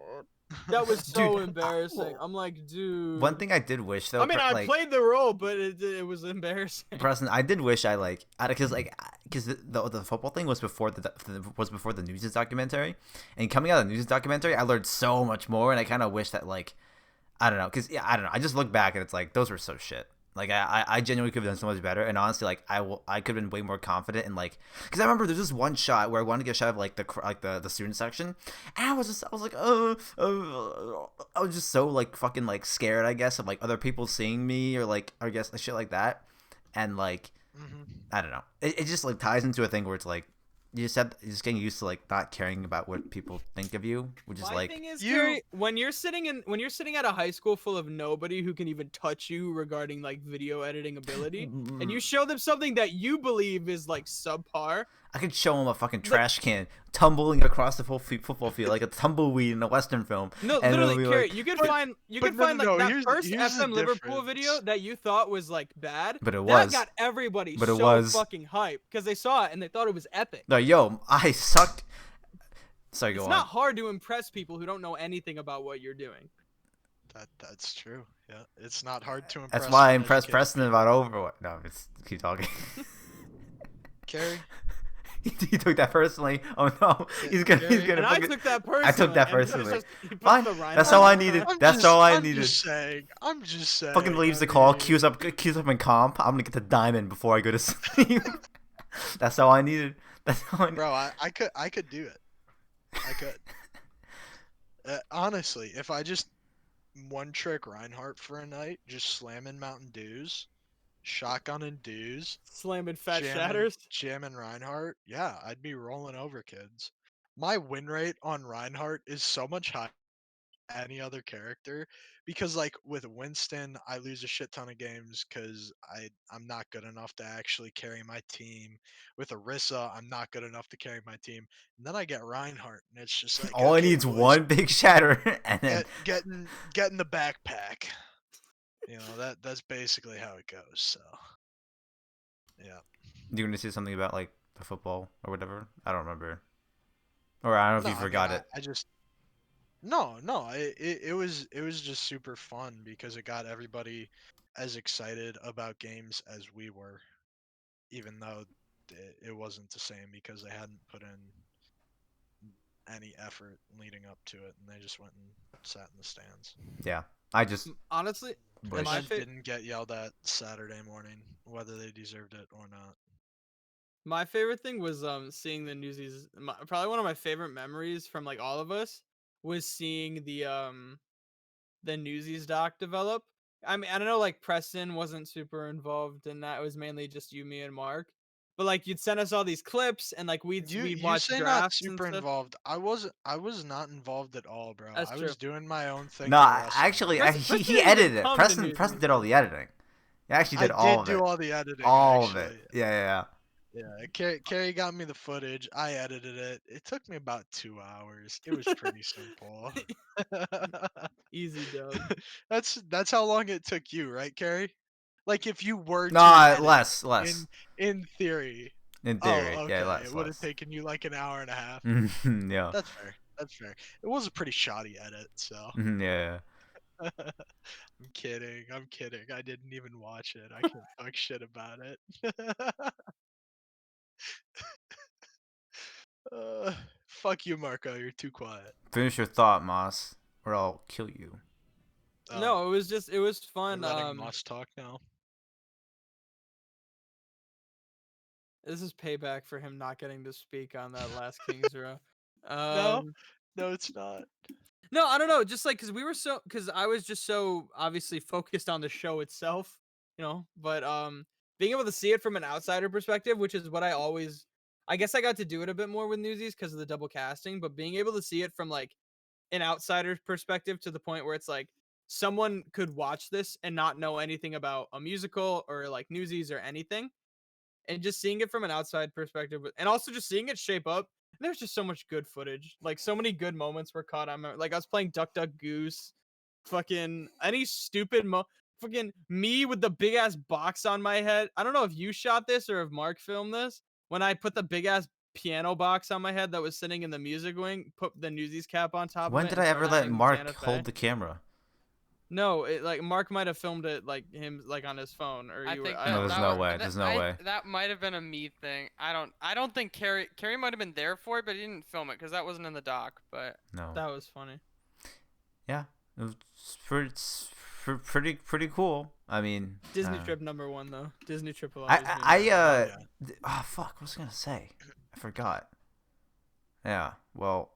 that was so Dude, embarrassing. I'm like, dude. One thing I did wish though. I mean, I like, played the role, but it was embarrassing. Preston, I did wish I because the football thing was before the Newsies documentary, and coming out of the Newsies documentary, I learned so much more, and I kind of wish that I don't know, because I don't know, I just look back and it's like those were so shit. Like I genuinely could have done so much better, and honestly, I could have been way more confident in because I remember there's this one shot where I wanted to get a shot of the student section, and I was like I was just so fucking scared, I guess, of other people seeing me or I guess shit like that, and I don't know, it just ties into a thing where it's you're just getting used to not caring about what people think of you, which is My thing is, Cary, when you're sitting at a high school full of nobody who can even touch you regarding video editing ability, and you show them something that you believe is subpar. I could show them a fucking trash can tumbling across the full football field like a tumbleweed in a Western film. No, and literally, Cary, like, you could find that first here's the FM Liverpool difference. video that you thought was bad. But it was. That got everybody But it so was. fucking hyped because they saw it and they thought it was epic. No, yo, I sucked. Sorry, go It's on. not hard to impress people who don't know anything about what you're doing. That's true. Yeah, it's not hard to impress. That's why I an impressed educated Preston about Overwatch. No, just keep talking. Cary. He took that personally. Oh no, he's gonna. And I took that personally. I took that and it's personally. just- he puts Fine, the Reinhardt that's all I on. needed. I'm That's just- all I I'm needed. I'm just saying. Fucking leaves I the call, mean, queues up in comp. I'm gonna get the diamond before I go to sleep. That's all I needed. That's all I needed. Bro, I could do it. I could. Honestly, if I just one trick Reinhardt for a night, just slamming Mountain Dews, shotgunning Dews, Slamming fat jamming, shatters. jamming Reinhardt, yeah, I'd be rolling over kids. My win rate on Reinhardt is so much higher than any other character because with Winston, I lose a shit ton of games because I'm not good enough to actually carry my team. With Orisa, I'm not good enough to carry my team. And then I get Reinhardt, and it's just All I okay, need is boys, one big shatter, and then getting the backpack. That's basically how it goes. So, yeah. you're gonna say something about the football or whatever. I don't remember, or I don't know if you forgot it. I just no. It was just super fun because it got everybody as excited about games as we were, even though it wasn't the same because they hadn't put in any effort leading up to it, and they just went and sat in the stands. Yeah, I just Honestly, wish. my And fa- didn't get yelled at Saturday morning, whether they deserved it or not. my favorite thing was seeing the Newsies. Probably one of my favorite memories from all of us was seeing the Newsies doc develop. I mean, I don't know, Preston wasn't super involved in that. It was mainly just you, me, and Mark. But you'd send us all these clips, and we'd You watch say not drafts and super stuff. involved. I was not involved at all, bro. That's I true. was doing my own thing. No, the rest of the actually, night. Preston he didn't edited it. come to Preston Newsies. did all the editing. He actually did all I of did do it. all the editing. All of actually. it. Yeah. Yeah, Cary got me the footage. I edited it. It took me about 2 hours. It was pretty simple. Easy dub. That's how long it took you, right, Cary? If you were to No, edit less. in theory. In theory, Oh, okay. yeah, less. It would have taken you an hour and a half. Yeah. That's fair. That's fair. It was a pretty shoddy edit, so. Yeah. I'm kidding. I didn't even watch it. I can't talk shit about it. Fuck you, Marco. You're too quiet. Finish your thought, Moss, or I'll kill you. No, it was we're fun. letting Moss talk now. This is payback for him not getting to speak on that last Kings row. No, it's not. No, I don't know. Just because I was just so obviously focused on the show itself, But being able to see it from an outsider perspective, which is what I always I guess I got to do it a bit more with Newsies because of the double casting, but being able to see it from like an outsider's perspective to the point where it's like someone could watch this and not know anything about a musical or like Newsies or anything, and just seeing it from an outside perspective, and also just seeing it shape up. There's just so much good footage, like so many good moments were caught. Like I was playing Duck Duck Goose, fucking any stupid fucking me with the big ass box on my head. I don't know if you shot this or if Mark filmed this when I put the big ass piano box on my head that was sitting in the music wing, put the Newsies cap on top When of it, did and I ever started let singing Mark Santa Fe. hold the camera? No, like Mark might have filmed it like him like on his phone, or I you think were. I that, No, don't there's that no remember. way. There's no way. that might have been a me thing. I don't think Cary might have been there for it, but he didn't film it because that wasn't in the doc. But No. That was funny. Yeah, it was pretty cool. I mean, Disney trip #1 though. Disney trip will I always be. I number one. oh fuck, what was I gonna say? I forgot. Yeah, well,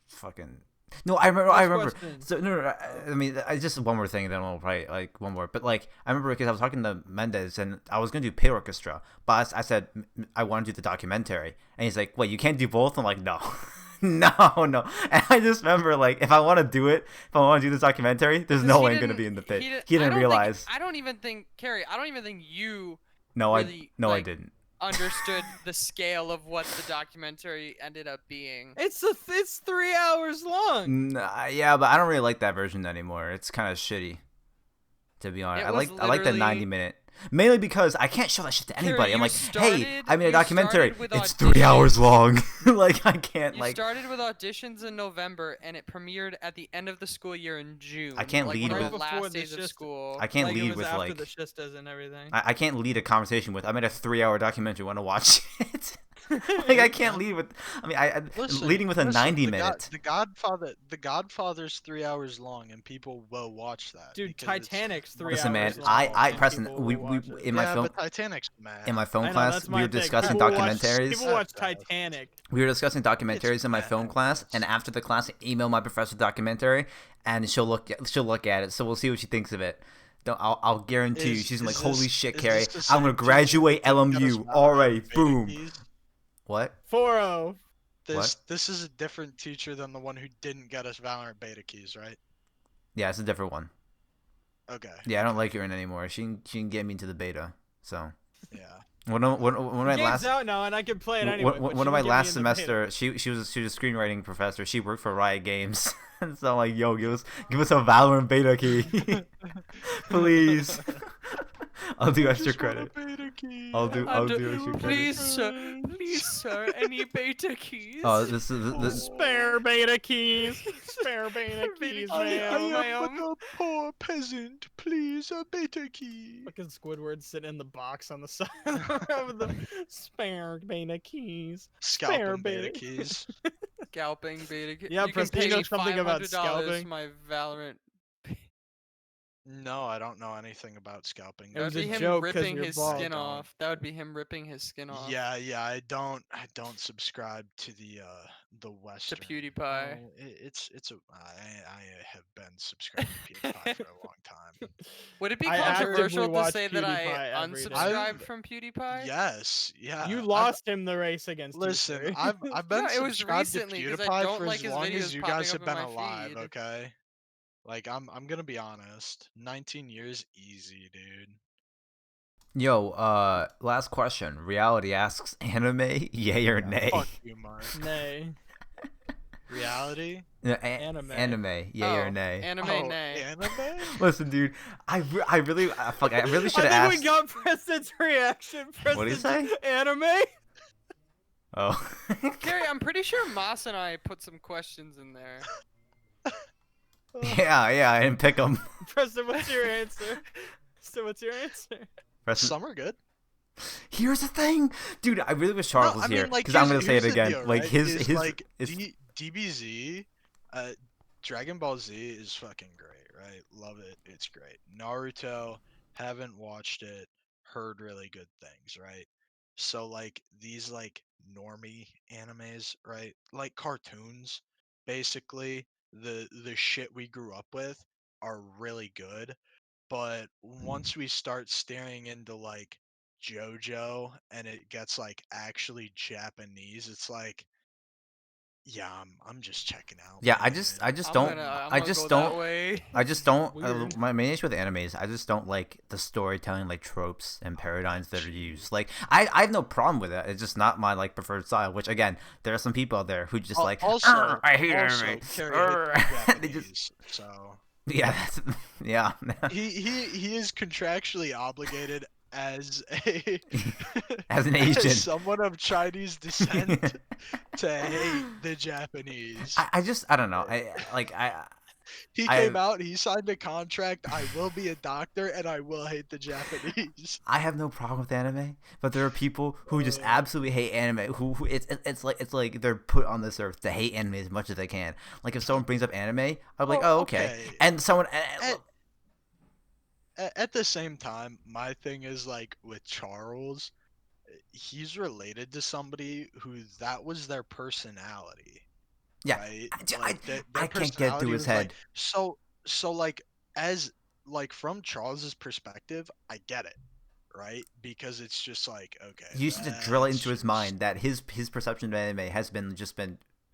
fucking. No, I remember. I Next remember. question. So no, I mean, just one more thing. Then we'll probably like one more. But like, I remember because I was talking to Mendez and I was gonna do pay orchestra, but I said I want to do the documentary, and he's like, "Wait, you can't do both?" I'm like, "No." No. And I just remember, like, if I want to do it, if I want to do this documentary, there's no way I'm going to be in the pit. He didn't realize. I don't even think Cary. I don't even think you No, really, I like, didn't. understood the scale of what the documentary ended up being. It's 3 hours long. Yeah, but I don't really like that version anymore. It's kind of shitty, to be honest. It I was like the literally- 90-minute. Mainly because I can't show that shit to Cary, anybody. I'm you like, hey, I made a you documentary. started with It's 3 hours auditions. long. Like, I can't, You like. started with auditions in November, and it premiered at the end of the school year in June. I can't like lead one with- of the Right before last the days of shist- school. I can't Like, it lead was with, after like. the shistas and everything. I can't lead a conversation with. I made a 3-hour documentary. Want to watch it? Like, I can't lead with. I mean, leading with a 90-minute. The Godfather's 3 hours long, and people will watch that. Dude, because it's Titanic's 3 Listen, man, hours long. I and Preston, people we will watch it. in my yeah, film but Titanic's mad. in my film I know, class that's we my were thing. discussing People watch- documentaries. People watch Titanic. We were discussing documentaries in my film bad, class, yes. and after the class, I emailed my professor the documentary, and she'll look at it. So we'll see what she thinks of it. I'll guarantee you, she's like, "Holy shit, Cary! I'm gonna graduate LMU already." Boom. What? 4-0. This is a different teacher than the one who didn't get us Valorant beta keys, right? Yeah, it's a different one. Okay. Yeah, I don't like her in anymore. She can get me into the beta. So Yeah. one of my Game's last. out now, and I can play it anyway. but One she of my would get me last in the beta. semester, she was a screenwriting professor. She worked for Riot Games, and so I'm like, yo, give us a Valorant beta key, please. I'll do extra credit. I'll do extra credit. Please, sir, any beta keys? Oh, this. Spare beta keys. Spare beta keys, ma'am. a poor peasant. Please, a beta key. Fucking Squidward sitting in the box on the side of the spare beta keys. Scalping beta. beta keys. Scalping beta keys. Yeah, you can Preston, pay you know me something about $500 scalping? for my Valorant. No, I don't know anything about scalping. It That was would be a him joke 'cause ripping you're his bald. skin Don't. off. That would be him ripping his skin off. Yeah, I don't subscribe to the Western. PewDiePie. No, I have been subscribing to PewDiePie for a long time. Would it be I actively controversial to watch say that I PewDiePie every day. unsubscribed from PewDiePie? Yes, yeah. You I've- lost him the race against you, Listen, Cary. I've been No, it was subscribed to recently, 'cause I PewDiePie don't for like as his long videos as you popping guys up have in been my alive. feed. Okay. Like I'm gonna be honest. 19 years easy, dude. Yo, last question. Reality asks, anime, yay or nay? Fuck you, Mark. Nay. Reality? Anime. Anime, yay or Oh, nay? Anime Oh, nay. anime? Listen, dude, I really should have I asked. think we got Preston's reaction. What'd he Preston's say? Anime? Oh. Cary, I'm pretty sure Moss and I put some questions in there. yeah, I didn't pick them. Preston, what's your answer? So what's your answer? Some are good. Here's the thing, dude. I really wish Charles was here like, because I'm gonna say it here's the again. deal, Like right? his Is, like, his DBZ, Dragon Ball Z is fucking great, right? Love it. It's great. Naruto, haven't watched it, heard really good things, right? So like these like normie animes, right? Like cartoons, basically the shit we grew up with are really good, but once we start staring into like JoJo and it gets like actually Japanese, it's like, yeah, I'm just checking out, Yeah, man. I just I'm don't gonna I go just that don't way. I just don't. Weird. My main issue with anime is I just don't like the storytelling, like tropes and paradigms that are used. Like I have no problem with it. It's just not my like preferred style. Which again, there are some people out there who just like Also, I hate also, anime. Cary Arr." hates They Japanese, just so yeah, that's, yeah. he is contractually obligated as a As an as Asian, someone of Chinese descent to hate the Japanese. I just I don't know. He I came out, he signed a contract. I will be a doctor and I will hate the Japanese. I have no problem with anime, but there are people who just absolutely hate anime. Who it's like they're put on this earth to hate anime as much as they can. Like if someone brings up anime, I'm like, Well, oh okay. And someone At the same time, my thing is like with Charles, he's related to somebody who that was their personality, yeah, right? I, Like their I can't get it through personality his was like head. so like as like from Charles's perspective, I get it, right? Because it's just like, okay, You used to drill it that's into his just mind that his perception of anime has been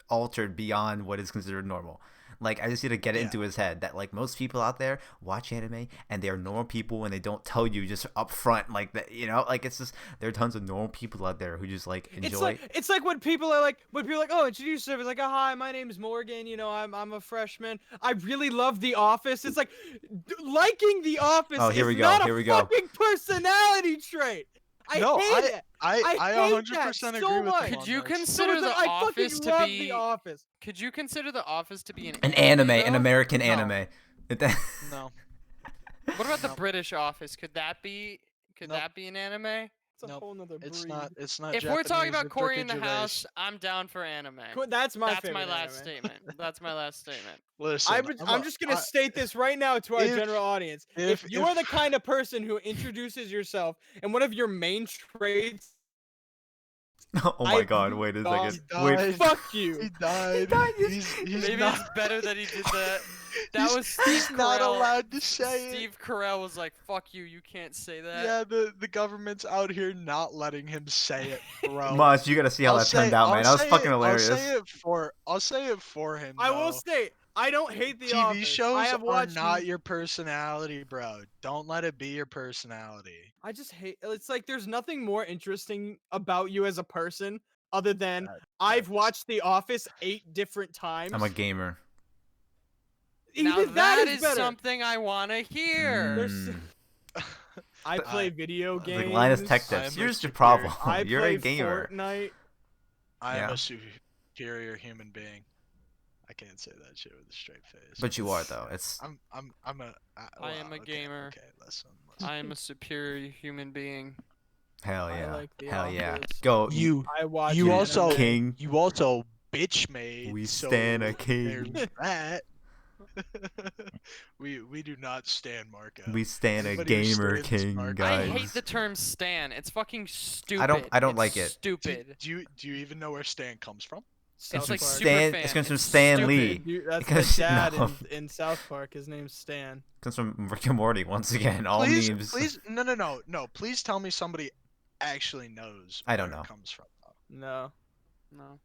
altered beyond what is considered normal. Like I just need to get it yeah. into his head that like most people out there watch anime and they are normal people and they don't tell you just up front like that, you know, like it's just there are tons of normal people out there who just like enjoy. It's like when people are like oh, introduce yourself. It's like, oh, hi, my name is Morgan. You know, I'm a freshman. I really love The Office. It's like liking The Office Oh, here is we go. not Here a we go. fucking personality trait. I No, hate it. I hate 100% that agree so with much. him Could on you this. consider The I Office fucking to love be? The Office. Could you consider The Office to be An anime, an though? American No. anime. No. What about the Nope. British Office? Could that be? Could Nope. that be an anime? It's a Nope. whole nother breed. It's not If Japanese. we're talking about it's Cory Ricky in the Gervais. House, I'm down for anime. That's my That's favorite my last anime. statement. That's my last statement. Listen, I'm just gonna state this right now to our if- general audience. If you are the kind of person who introduces yourself and one of your main traits, Oh my god, wait a second. Wait. fuck you. He died. He's Maybe not. it's better that he did that. That he's, was Steve he's not Carell. allowed to say it. Steve Carell was like, "Fuck you, you can't say that." Yeah, the government's out here not letting him say it, bro. Moz, you gotta see how that turned out, man. That was fucking hilarious. I'll say it for him. I will though. state, I don't hate The TV Office. shows I have are watched not your personality, bro. Don't let it be your personality. I just hate. It's like there's nothing more interesting about you as a person other than I've watched The Office 8 different times. I'm a gamer. Now Even that is is better. something I want to hear. Mm. I play video games. Like Linus Tech I Tips. am Here's a your problem. I You're play a gamer. Fortnite. I am Yeah. a superior human being. I can't say that shit with a straight face. But you are though. It's I'm a. I am a gamer. Okay, listen. I am a superior human being. hell I yeah. like The Hell yeah. Office. Go. I watch. You You're also king. You also bitch made. We so stan a king. There's that. we do not stand Marco. We stand a Anybody who gamer stands king, Marco- guys. I hate the term stan. It's fucking stupid. I don't It's like it. Stupid. Do you even know where Stan comes from? South It's like Park. super Stan. fan. It comes from It's Stan stupid. Lee. Dude, that's Because- my dad no. in South Park. His name's Stan. Comes from Rick and Morty once again. All please, memes. please, no. Please tell me somebody actually knows. I don't where know. It comes from. No, No.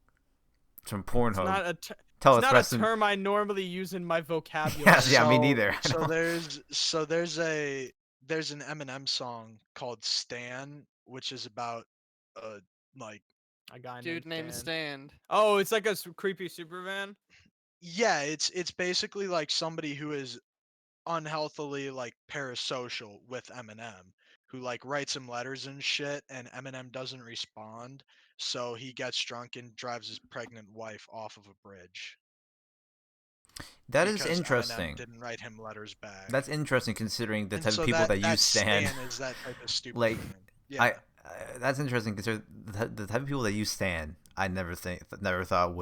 It's from it's Pornhub. not a Tell it's us, not Preston. a term I normally use in my vocabulary. Yeah, me neither. I So know. there's an Eminem song called Stan, which is about like A guy Dude named Stan. Stand. Oh, it's like a creepy Superman. yeah, it's basically like somebody who is unhealthily like parasocial with Eminem, who like writes him letters and shit, and Eminem doesn't respond, so he gets drunk and drives his pregnant wife off of a bridge. That is because interesting. Eminem didn't write him letters back. That's interesting considering the And type so of people that that use Stan. is that type of stupid Like, thing. Yeah. That's interesting considering the type of people that use Stan. I never thought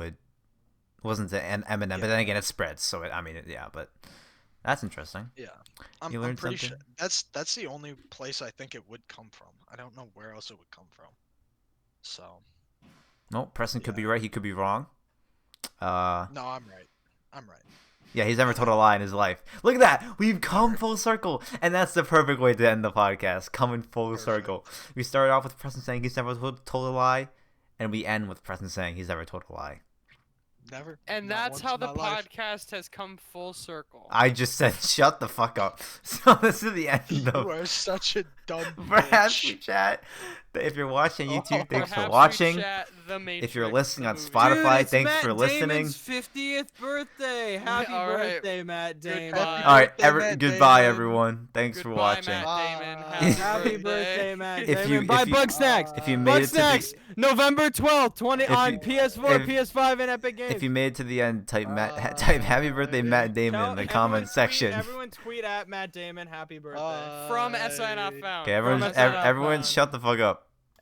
wasn't the Eminem, but then again it spreads. So yeah, but that's interesting. Yeah, You I'm learned pretty sure something? that's the only place I think it would come from. I don't know where else it would come from. So No, Preston could Yeah. be right. He could be wrong. no, I'm right. I'm right. Yeah, he's never told a lie in his life. Look at that. We've come full circle. And that's the perfect way to end the podcast. Coming full circle. We started off with Preston saying he's never told a lie. And we end with Preston saying he's never told a lie. Never. And Not that's once how in the my life. podcast has come full circle. I just said shut the fuck up. So this is the end You of are such a dumb Perhaps bitch. chat. If you're watching YouTube, thanks for Perhaps we watching. chat The Matrix, If you're listening the on movie. Spotify, Dude, it's thanks Matt for listening. Damon's 50th birthday. Happy all right. birthday, Matt Damon. Goodbye. All right, birthday, Matt goodbye, Damon. everyone. Thanks for Goodbye, watching. Matt Damon. Bye. Happy birthday, Matt If Damon. you- Buy if you- Bug Snacks. If you made Bug it to Snacks, the November 12th, If on you- PS4, if- PS5, and Epic Games. if you made it to the end, type type Happy Birthday Matt Damon in the comment section. Everyone tweet at Matt Damon, happy birthday. From SI Not Found. Okay, everyone, From SNL everyone, Found. shut the fuck up.